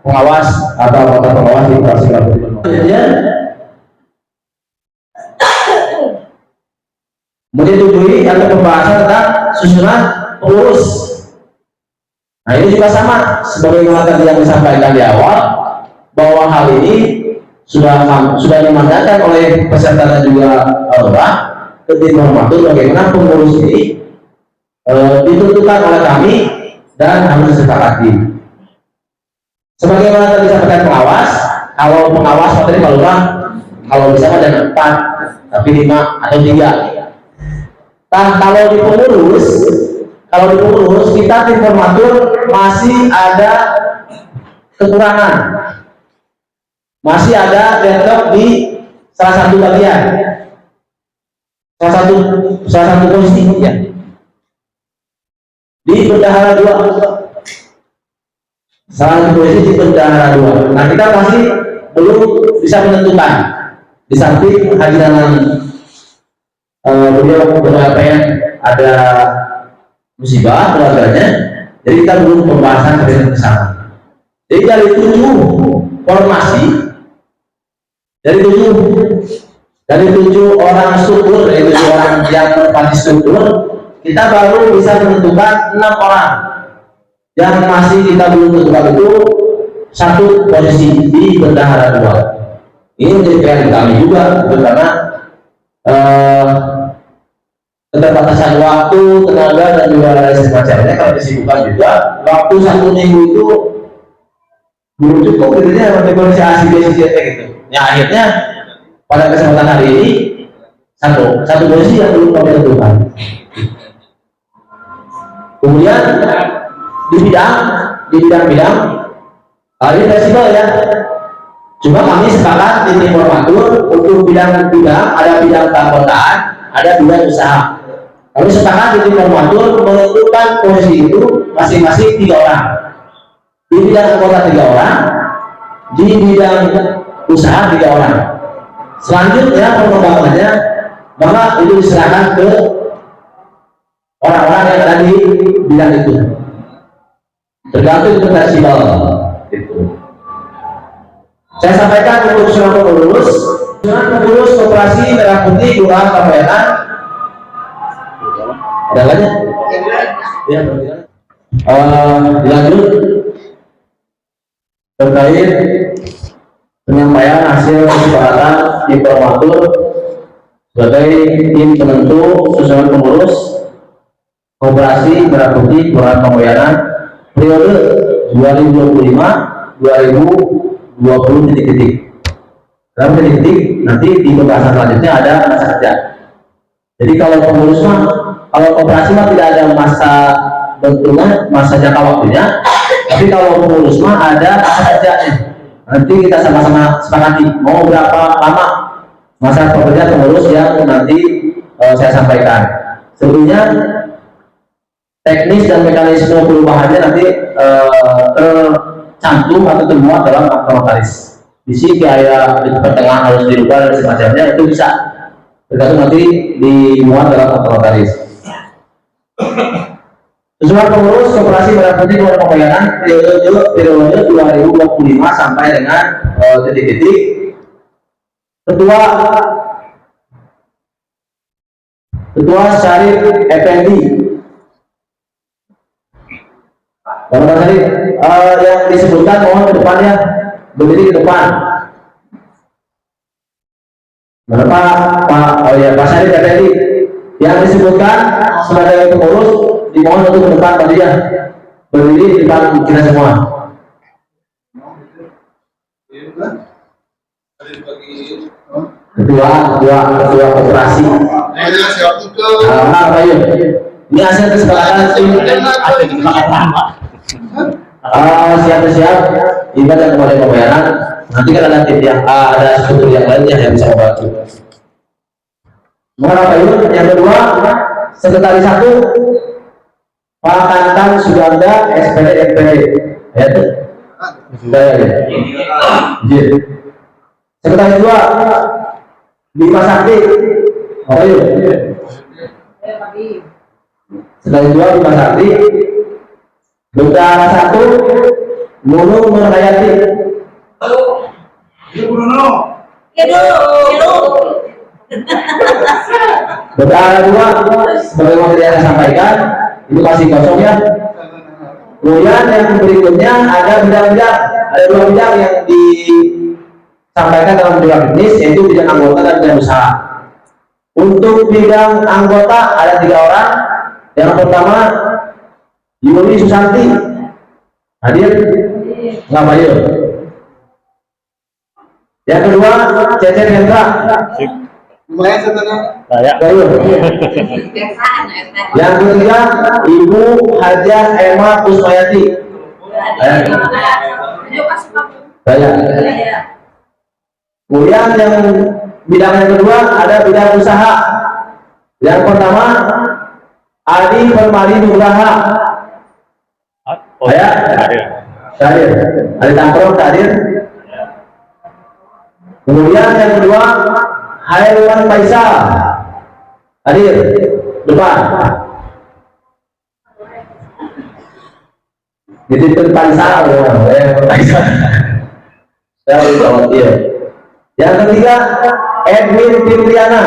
pengawas atau anggota pengawas di operasi merah putih. Menyetujui atau pembahasan tentang susunan pengurus. Nah, ini juga sama sebagaimana tadi yang disampaikan di awal bahwa hal ini sudah dimandatkan oleh peserta dan juga Lurah ke informator bagaimana pengurus ini ditentukan oleh kami dan harus disepakati. Sebagaimana tadi disampaikan pengawas, kalau pengawas materi Pak Lurah kalau bisa ada 4 tapi 5 atau 3. Nah, kalau di pengurus kita tim formatur masih ada kekurangan, masih ada deadlock di salah satu bagian, salah satu posisi ya. Di bendahara 2, salah satu posisi di bendahara 2. Nah, kita masih belum bisa menentukan di samping hadiran beliau beberapa yang ada musibah keluarganya, jadi kita belum pembahasan ke sana. Jadi dari 7 formasi, dari 7 orang struktur, yaitu 7 orang yang menempati struktur, kita baru bisa menentukan 6 orang yang masih kita belum tentukan itu 1 posisi di bendahara 2. Ini menjadi PR kami juga, karena keterbatasan waktu, tenaga, dan juga lain semacamnya. Kalau disibukkan juga, waktu 1 minggu itu belum cukup gitu ya untuk negosiasi gitu. Ya akhirnya pada kesempatan hari ini satu posisi yang belum kami tentukan. Kemudian di bidang ini fleksibel ya. Cuma kami sepakat di tim formatur untuk bidang ada bidang keanggotaan, ada bidang usaha. Kami sepakat di tim formatur menentukan posisi itu masing-masing 3 orang. Di bidang anggota 3 orang, di bidang usaha 3 orang. Selanjutnya pengembangannya maka itu diserahkan ke orang-orang yang ada di bidang itu. Tergantung itu fleksibel. Gitu. Saya sampaikan untuk surat pengurus Koperasi Merah Putih Kelurahan Pamoyanan. Ada lagi? Ya, dilanjut terkait penyampaian hasil kesepakatan di formatur sebagai tim penentu susunan pengurus Koperasi Merah Putih Kelurahan Pamoyanan periode 2025-2020 titik-titik. Dalam titik-titik nanti di pembahasan selanjutnya ada masa kerja. Jadi kalau pengurus kalau koperasi tidak ada masa bentuknya, masa jangka waktunya. Tapi kalau pengurus ada masa kerjanya. Nanti kita sama-sama sepakati mau berapa lama masa pekerja pengurus yang nanti saya sampaikan. Sebelumnya teknis dan mekanisme perubahannya nanti tercantum atau termuat dalam akta notaris. Di sini kayak di pertengahan harus dirubah dan semacamnya itu bisa tergantung nanti dimuat dalam akta notaris. Susunan pengurus Koperasi Merah Putih Kelurahan Pamoyanan periode 2025 sampai dengan titik-titik. Ketua Syarif Effendi. Bapak Syarif, yang disebutkan mohon ke depan ya, berdiri ke depan. Pak Syarif Effendi yang disebutkan sebagai pengurus dimohon untuk ke depan tadi ya, berdiri di depan kita semua. Ketua koperasi. Ini hasil kesepakatan siap ibadah dan kemudian pembayaran. Nanti kan ada tim yang ada struktur yang lainnya yang bisa membantu. Yang kedua, sekretaris 1 Pak Tantan Suganda SPD MPD. Ya tuh. Sekretaris 2 Bima Sakti. Sekretaris 2 Bima Sakti. Bendahara 1 Nunung Nurhayati. Bendahara 2 sebagai materi yang saya sampaikan itu masih kosong ya. Kemudian yang berikutnya ada bidang-bidang, ada 2 bidang yang disampaikan dalam bidang teknis, yaitu bidang anggota dan bidang usaha. Untuk bidang anggota ada 3 orang. Yang pertama Yuli Susanti, hadir? Nggak hadir. Yang kedua Cecep Hendra. Lumayan setengah. Yang ketiga Ibu Hajah Emma Kusmayati. Kemudian yang bidang yang kedua ada bidang usaha. Yang pertama Adi Permadi Nugraha. Hadir. Adi Tangkrong hadir. Kemudian yang kedua Hairwan Faisal, hadir depan. Jadi Faisal, Faisal. Yang ketiga Edwin Fitriana.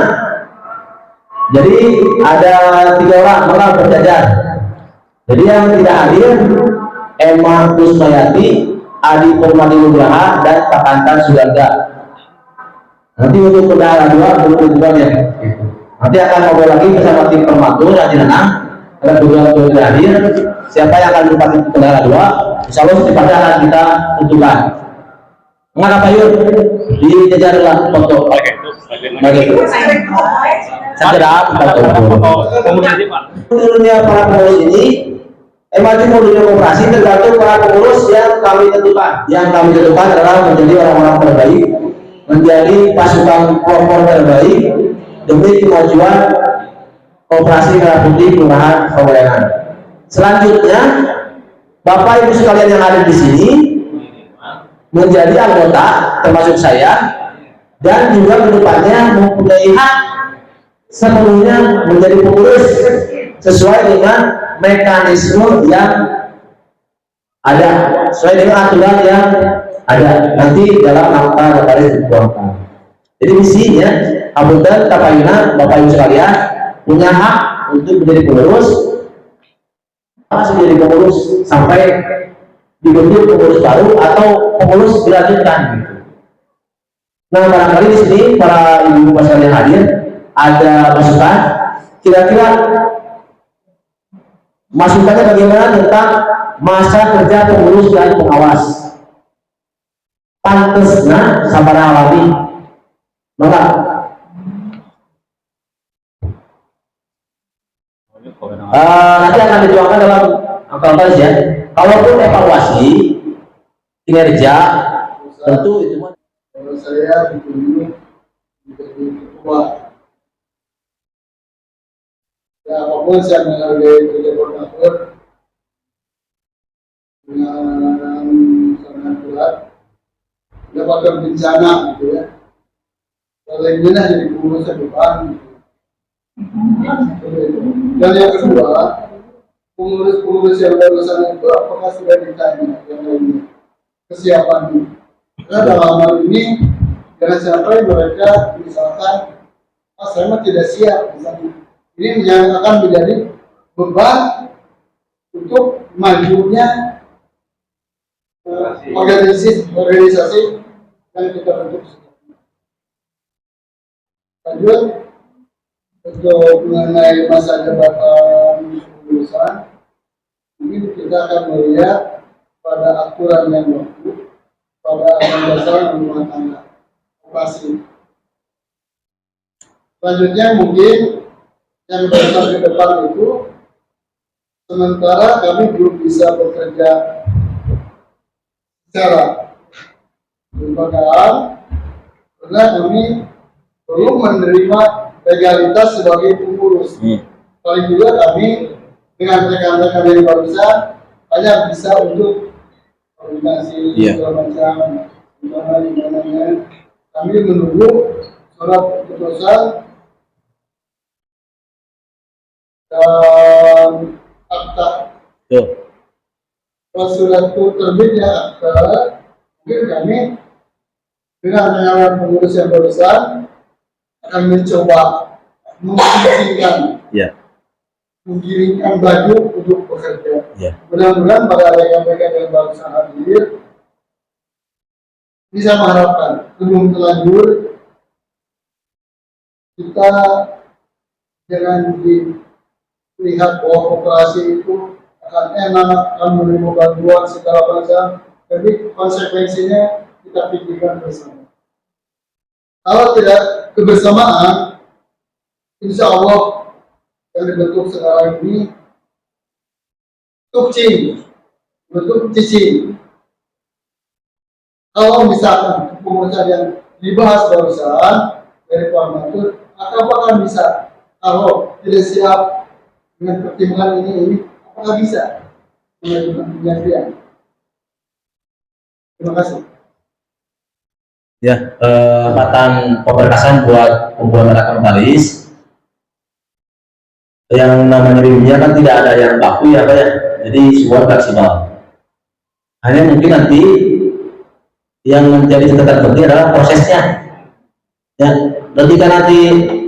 Jadi ada 3 orang malah berjajar. Jadi yang tidak hadir Emma Kusmayati, Adi Permadi Nugraha, dan Pak Tantan Suganda. Nanti untuk bendahara 2 belum ditentukan ya. Gitu. Nanti akan ngobrol lagi bersama tim Permatur Haji Nanang. Ada beberapa yang hadir. Siapa yang akan menempati bendahara 2, insya Allah secepatnya akan kita tentukan. Enggak apa yuk dijajarlah foto. Oke. Begitu. Segera foto. Menurutnya para pengurus ini, maju modulnya koperasi tergantung para pengurus yang kami tentukan. Yang kami tentukan adalah menjadi orang-orang terbaik, menjadi pasukan pelopor terbaik demi kemajuan Koperasi Merah Putih Kelurahan Pamoyanan. Selanjutnya, Bapak Ibu sekalian yang ada di sini menjadi anggota, termasuk saya, dan juga kedepannya mempunyai hak sepenuhnya menjadi pengurus sesuai dengan mekanisme yang ada, sesuai dengan aturan yang ada nanti dalam akta notaris dituangkan. Jadi misinya, Apunten Tapayuna, Bapak Ibu sekalian punya hak untuk menjadi pengurus, masih menjadi pengurus sampai dibentuk pengurus baru atau pengurus dilanjutkan gitu. Nah, barangkali di sini para ibu pasien yang hadir ada masukan, kira-kira masukannya bagaimana tentang masa kerja pengurus dan pengawas? Pantesna sabaraha alami, maka nanti akan dituangkan dalam akta ya. Kalaupun evaluasi kinerja, tentu itu Kalau saya ditunjuk menjadi ketua, ya apapun saya menghargai kerja koordinator dengan sangat berat, mendapatkan bencana gitu ya. Kalau ini jadi pengurus ke depan. Dan yang kedua, pengurus yang barusan itu apakah sudah ditanya yang lainnya kesiapannya? Karena dalam hal ini jangan sampai mereka misalkan, saya mah tidak siap misalnya. Ini yang akan menjadi beban untuk majunya organisasi yang kita bentuk. Lanjut untuk mengenai masa jabatan kepengurusan, ini kita akan melihat pada aturan yang berlaku pada dasar rumah tangga operasi. Selanjutnya mungkin yang besar ke depan itu, sementara kami belum bisa bekerja secara lembagaan karena kami belum menerima legalitas sebagai pengurus. Paling juga kami dengan rekan-rekan yang barusan hanya bisa untuk koordinasi segala macam, gimana kami menunggu surat keputusan dan akta. Kalau surat itu terbitnya akta, mungkin kami dengan rekan pengurus yang barusan akan mencoba menggiringkan baju untuk bekerja. Mudah-mudahan pada rekan-rekan yang barusan hadir bisa mengharapkan sebelum terlanjur kita jangan dilihat bahwa koperasi itu akan enak, akan menerima bantuan segala macam, tapi konsekuensinya kita pikirkan bersama. Kalau tidak kebersamaan, insya Allah yang dibentuk sekarang ini bentuk cicing. Kalau misalkan pengurusan yang dibahas barusan dari Pak Matur, apakah bisa? Kalau tidak siap dengan pertimbangan ini apakah bisa mengajukan penyampaian? Terima kasih. Ya, kesempatan pemberkasan buat kumpulan rekan notaris. Yang namanya BIM-nya kan tidak ada yang baku ya Pak ya, jadi semua fleksibel. Hanya mungkin nanti yang menjadi catatan penting adalah prosesnya. Ya, ketika nanti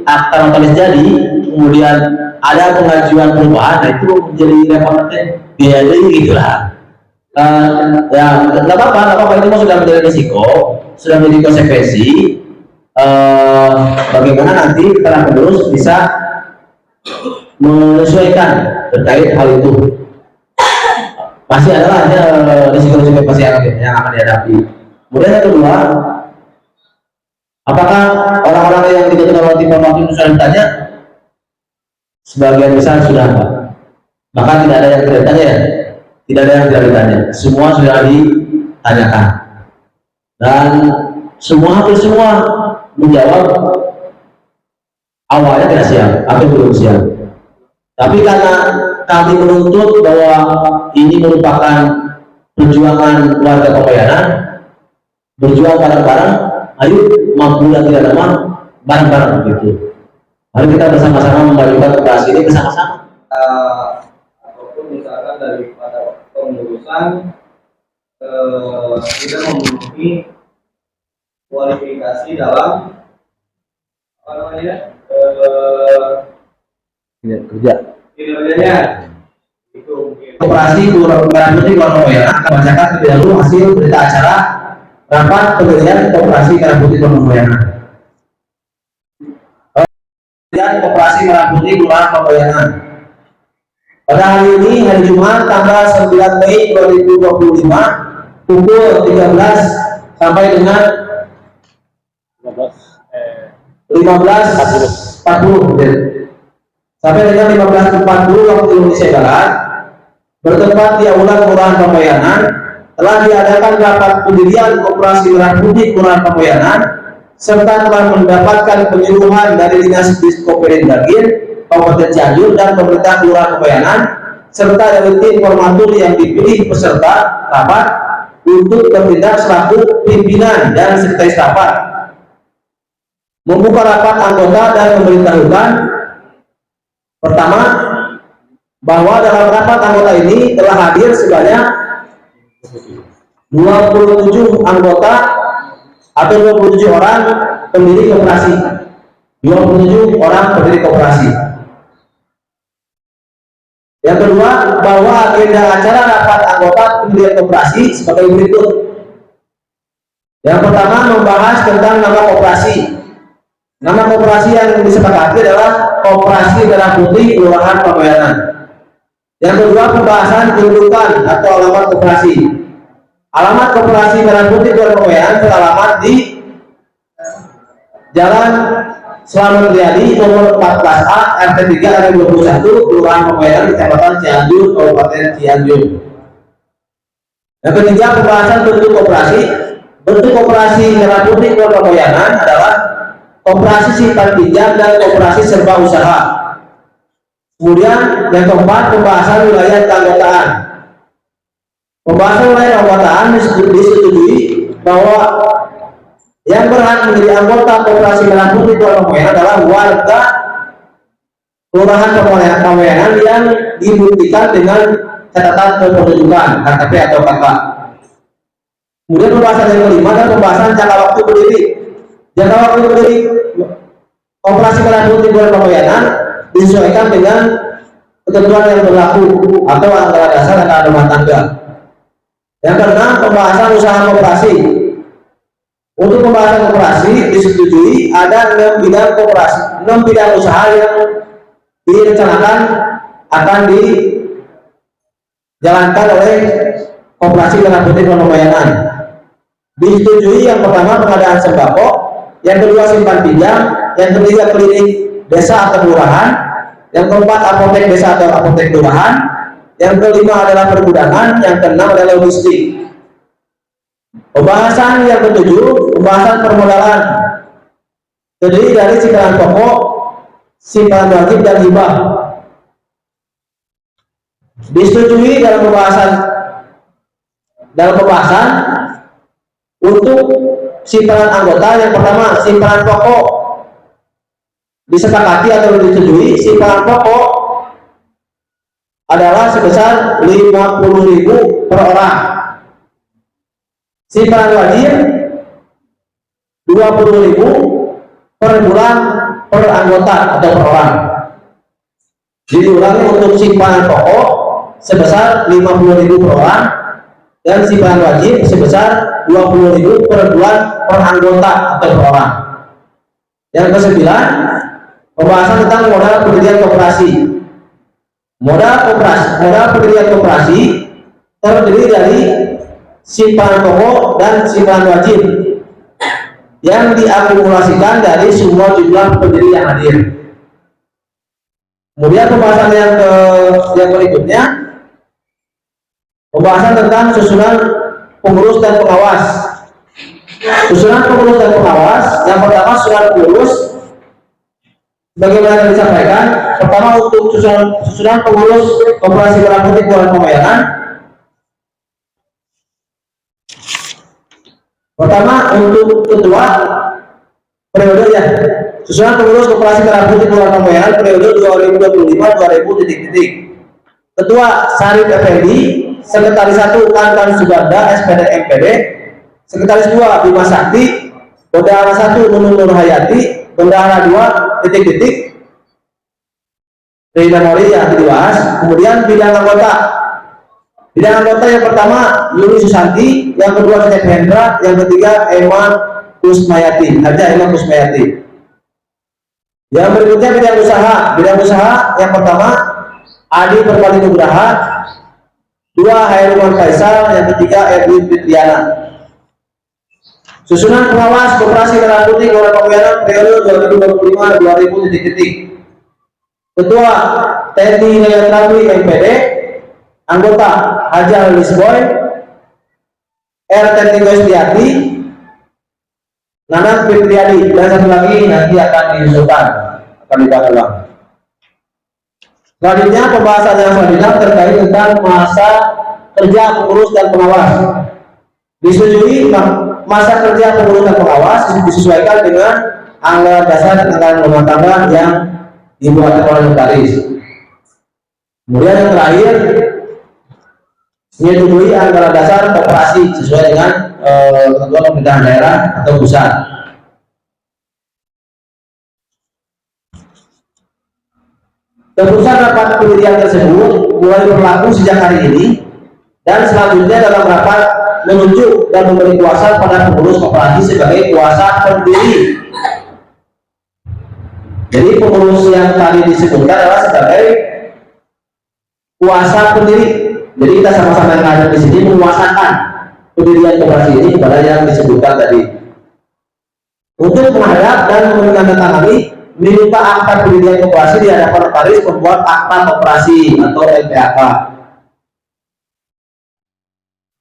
akta notaris jadi, kemudian ada pengajuan perubahan, nah itu menjadi repotnya biaya gitulah. Ya nggak apa-apa, itu sudah menjadi risiko, sudah menjadi konsekuensi. bagaimana nanti para pengurus bisa menyesuaikan terkait hal itu. Pasti adalah risiko-risiko pasti yang akan dihadapi. Kemudian yang kedua, apakah orang-orang yang tidak terlewati waktu itu sudah ditanya? Sebagian besar sudah enggak. Bahkan tidak ada yang tidak ditanya ya. Tidak ada yang tidak ditanya. Semua sudah ditanyakan. Dan hampir semua menjawab awalnya tidak siap atau belum siap. Tapi karena kami menuntut bahwa ini merupakan perjuangan warga Pamayanan, berjuang bareng-bareng, ayo mampu dan tidak mampu bareng-bareng begitu. Mari kita bersama-sama memajukan koperasi ini bersama-sama. Ataupun misalkan daripada pengurusan tidak memenuhi kualifikasi dalam apa namanya Kerja. kinerjanya itu mungkin. Koperasi Kelurahan Putih Kelurahan Pamayanan akan bacakan terlebih dahulu hasil berita acara rapat pemilihan Koperasi Merah Putih Kelurahan Pamayanan. Pemilihan Koperasi Merah Putih Kelurahan Pamayanan. Pada hari ini, hari Jumat, tanggal 9 Mei 2025, pukul 13 sampai dengan 15.40 sampai dengan 15.40 waktu Indonesia Barat, bertempat di Aula Kelurahan Pamayanan, telah diadakan rapat pendirian Koperasi Merah Putih Kelurahan Pamayanan, serta telah mendapatkan penyuluhan dari Dinas Diskoperindagin Kabupaten Cianjur dan pemerintah Kelurahan Pamayanan, serta dari tim formatur yang dipilih peserta rapat untuk bertindak selaku pimpinan dan sekretaris rapat. Membuka rapat anggota dan memberitahukan pertama, bahwa dalam rapat anggota ini telah hadir sebanyak 27 anggota atau 27 orang pendiri koperasi. 27 orang pendiri koperasi. Yang kedua, bahwa agenda acara rapat anggota pendiri koperasi sebagai berikut. Yang pertama, membahas tentang nama koperasi. Nama koperasi yang disepakati adalah Koperasi Merah Putih Kelurahan Pamayanan. Yang kedua, pembahasan kedudukan atau alamat koperasi. Alamat Koperasi Merah Putih Kelurahan Pamayanan beralamat di Jalan Slamet Riyadi nomor 14A RT 3 RW 21 Kelurahan Pamayanan Kecamatan Cianjur Kabupaten Cianjur. Yang ketiga, pembahasan bentuk koperasi. Bentuk Koperasi Merah Putih Kelurahan Pamayanan adalah koperasi simpan pinjam dan koperasi serba usaha. Kemudian yang keempat, pembahasan wilayah keanggotaan. Pembahasan wilayah keanggotaan disetujui bahwa yang berhak menjadi anggota Koperasi Merah Putih Kelurahan Pamayanan adalah warga Kelurahan Pamayanan yang dibuktikan dengan catatan kependudukan KTP atau KK. Kemudian pembahasan yang kelima adalah pembahasan jangka waktu berdiri. Jangka waktu berdiri Koperasi Merah Putih Kelurahan Pamayanan disesuaikan dengan ketentuan yang berlaku atau anggaran dasar anggaran rumah tangga. Yang keenam, pembahasan usaha koperasi. Untuk pembahasan koperasi disetujui ada 6 bidang koperasi, 6 bidang usaha yang direncanakan akan dijalankan oleh Koperasi Merah Putih Kelurahan Pamayanan. Disetujui yang pertama pengadaan sembako, yang kedua simpan pinjam, yang ketiga klinik desa atau kelurahan, yang keempat apotek desa atau apotek kelurahan, yang kelima adalah pergudangan, yang keenam adalah logistik. Pembahasan yang ketujuh, pembahasan permodalan, terdiri dari simpanan pokok, simpanan wajib dan hibah. Disetujui dalam pembahasan untuk simpanan anggota. Yang pertama, simpanan pokok disepakati atau disetujui simpanan pokok adalah sebesar 50.000 per orang. Simpanan wajib 20.000 per bulan per anggota atau per orang. Jadi ulangi, untuk simpanan pokok sebesar 50.000 per orang dan simpanan wajib sebesar 20.000 per bulan per anggota atau per orang. Yang kesembilan, pembahasan tentang modal pendirian koperasi. Modal pendirian koperasi terdiri dari simpanan pokok dan simpanan wajib yang diakumulasikan dari semua jumlah pendiri yang hadir. Kemudian pembahasan yang berikutnya, pembahasan tentang susunan pengurus dan pengawas. Susunan pengurus dan pengawas, yang pertama susunan pengurus, bagaimana yang disampaikan. Pertama, untuk susunan pengurus Koperasi Merah Putih Kelurahan Pamayanan. Pertama, untuk ketua periode ya, susunan pengurus Koperasi Merah Putih Kelurahan Pamayanan periode 2025-2000. Ketua Sarip Effendi, Sekretaris 1 Kantan Suganda SPD MPD, Sekretaris 2 Bima Sakti, Bendahara 1 Nunung Nurhayati, Bendahara 2 titik-titik dari memori yang dibahas. Kemudian bidang anggota yang pertama Yuni Susanti, yang kedua Cecep Hendra, yang ketiga Emma Kusmayati, Yang berikutnya bidang usaha yang pertama Adi Perpali Nugraha, 2 Hairman Faisal, yang ketiga Edwin Fitriana. Susunan pengawas Koperasi Merah Putih Kelurahan Pamayanan periode 2025-2000. Ketua Teddy Neyatrawi MPD, anggota Hajar Lisboy, RT Gostiati, Nanang Fitriadi, dan satu lagi nanti akan diusulkan, akan dibahas ulang. Selanjutnya pembahasan yang selanjutnya terkait tentang masa kerja pengurus dan pengawas. Disetujui masa kerja pengurus dan pengawas disesuaikan dengan anggaran dasar anggaran rumah tangga yang dibuat oleh notaris. Kemudian yang terakhir, menyetujui anggaran dasar koperasi sesuai dengan ketentuan pemerintahan daerah atau pusat. Keputusan rapat pendirian tersebut mulai berlaku sejak hari ini dan selanjutnya dalam rapat menunjuk dan memberi kuasa pada pengurus koperasi sebagai kuasa pendiri. Jadi pengurus yang tadi disebutkan adalah sebagai kuasa pendiri. Jadi kita sama-sama yang ada di sini menguasakan pendirian koperasi ini kepada yang disebutkan tadi. Untuk menghadap dan menandatangani minta akta pendirian koperasi di hadapan notaris membuat akta koperasi atau LPAK.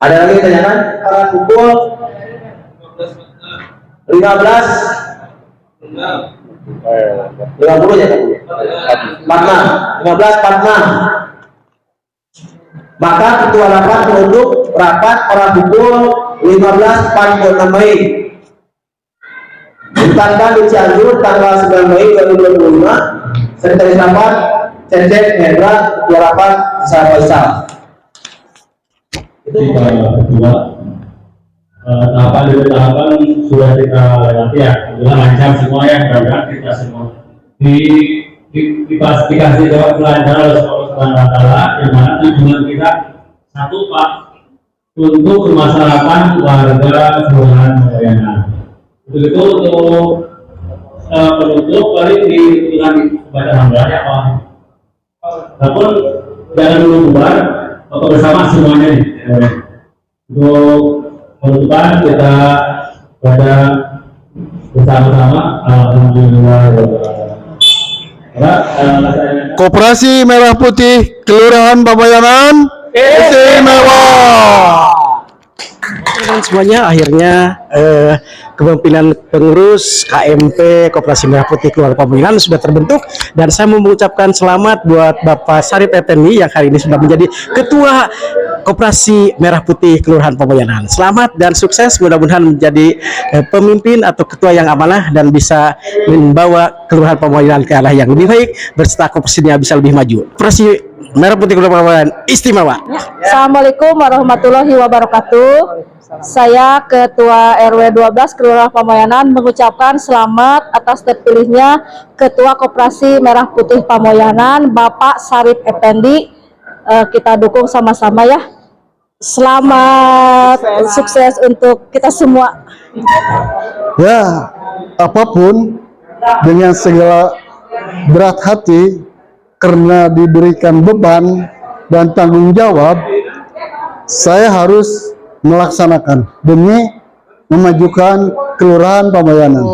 Ada lagi tanyakan? Pada pukul 15 50 ya, 46 maka ketua rapat menutup rapat pada pukul 15.46 Mei. Ditanggal di Cianjur tanggal 9 Mei 2025. Sekretaris rapat Cecep Hendra, ketua rapat Isa Faisal. Kedua, tahapan demi tahapan sudah kita lewati ya, alhamdulillah lancar semua ya, mudah-mudahan kita semua dikasih jawab kelancaran oleh Allah Subhanahu wa Ta'ala, yang mana tujuan kita satu Pak, untuk kemaslahatan warga Kelurahan Pamayanan. Untuk itu untuk penutup paling dibilang baca hamdalah ya Pak. Namun jangan dulu bubar, atau bersama semuanya nih. Untuk penutupan kita baca bersama-sama. Alhamdulillah. Koperasi Merah Putih Kelurahan Pamayanan istimewa. Dan semuanya akhirnya kepemimpinan pengurus KMP Koperasi Merah Putih Kelurahan Pamayanan sudah terbentuk, dan saya mengucapkan selamat buat Bapak Sarip Effendi yang hari ini sudah menjadi Ketua Koperasi Merah Putih Kelurahan Pamayanan. Selamat dan sukses, mudah-mudahan menjadi pemimpin atau ketua yang amanah dan bisa membawa Kelurahan Pamayanan ke arah yang lebih baik, berserta koperasinya bisa lebih maju. Koperasi Merah Putih Kelurahan Pamayanan istimewa. Assalamualaikum warahmatullahi wabarakatuh. Saya Ketua RW 12 Kelurahan Pamayanan mengucapkan selamat atas terpilihnya Ketua Koperasi Merah Putih Pamayanan Bapak Sarip Effendi. Kita dukung sama-sama ya. Selamat sukses untuk kita semua. Ya, apapun dengan segala berat hati karena diberikan beban dan tanggung jawab, saya harus melaksanakan demi memajukan Kelurahan Pamoyanan.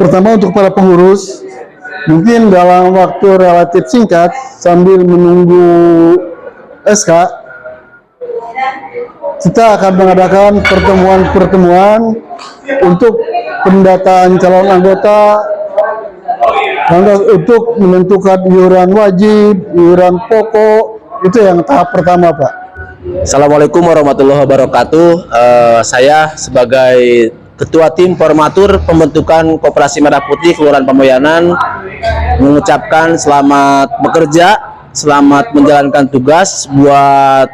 Pertama, untuk para pengurus, mungkin dalam waktu relatif singkat sambil menunggu SK, kita akan mengadakan pertemuan-pertemuan untuk pendataan calon anggota, untuk menentukan iuran wajib, iuran pokok. Itu yang tahap pertama, Pak. Assalamualaikum warahmatullahi wabarakatuh. Saya sebagai Ketua Tim Formatur Pembentukan Koperasi Merah Putih Kelurahan Pamoyanan mengucapkan selamat bekerja, selamat menjalankan tugas buat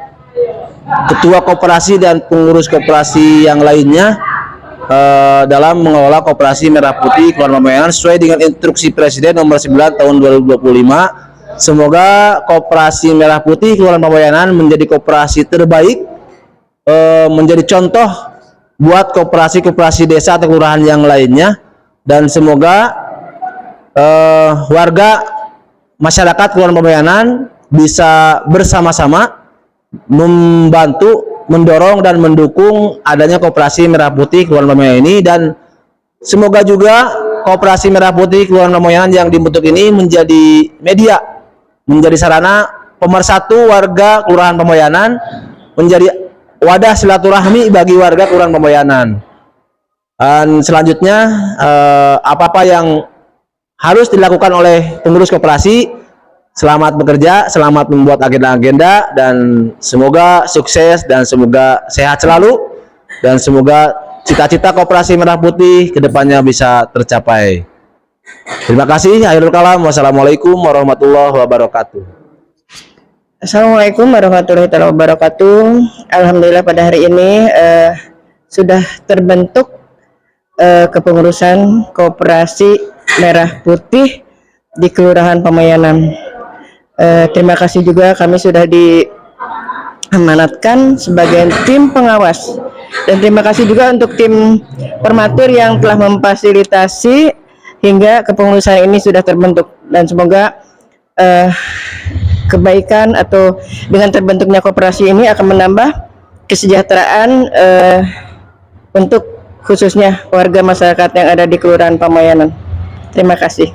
Ketua Koperasi dan pengurus koperasi yang lainnya dalam mengelola Koperasi Merah Putih Kelurahan Pamoyanan sesuai dengan instruksi Presiden nomor 9 tahun 2025. Semoga Koperasi Merah Putih Kelurahan Pamoyanan menjadi koperasi terbaik, menjadi contoh buat koperasi-koperasi desa atau kelurahan yang lainnya, dan semoga warga masyarakat Kelurahan Pamoyanan bisa bersama-sama membantu, mendorong dan mendukung adanya Koperasi Merah Putih Kelurahan Pamoyanan ini, dan semoga juga Koperasi Merah Putih Kelurahan Pamoyanan yang dibentuk ini menjadi media, menjadi sarana pemersatu warga Kelurahan Pamoyanan, menjadi wadah silaturahmi bagi warga Kelurahan Pamoyanan. Dan selanjutnya apa-apa yang harus dilakukan oleh pengurus koperasi, selamat bekerja, selamat membuat agenda-agenda, dan semoga sukses dan semoga sehat selalu, dan semoga cita-cita Koperasi Merah Putih kedepannya bisa tercapai. Terima kasih. Akhirul kalam. Wassalamualaikum warahmatullahi wabarakatuh. Assalamualaikum warahmatullahi wabarakatuh. Alhamdulillah pada hari ini sudah terbentuk kepengurusan Koperasi Merah Putih di Kelurahan Pamoyanan. Terima kasih juga kami sudah diamanatkan sebagai tim pengawas, dan terima kasih juga untuk tim formatur yang telah memfasilitasi hingga kepengurusan ini sudah terbentuk, dan semoga kebaikan atau dengan terbentuknya koperasi ini akan menambah kesejahteraan untuk khususnya warga masyarakat yang ada di Kelurahan Pamoyanan. Terima kasih.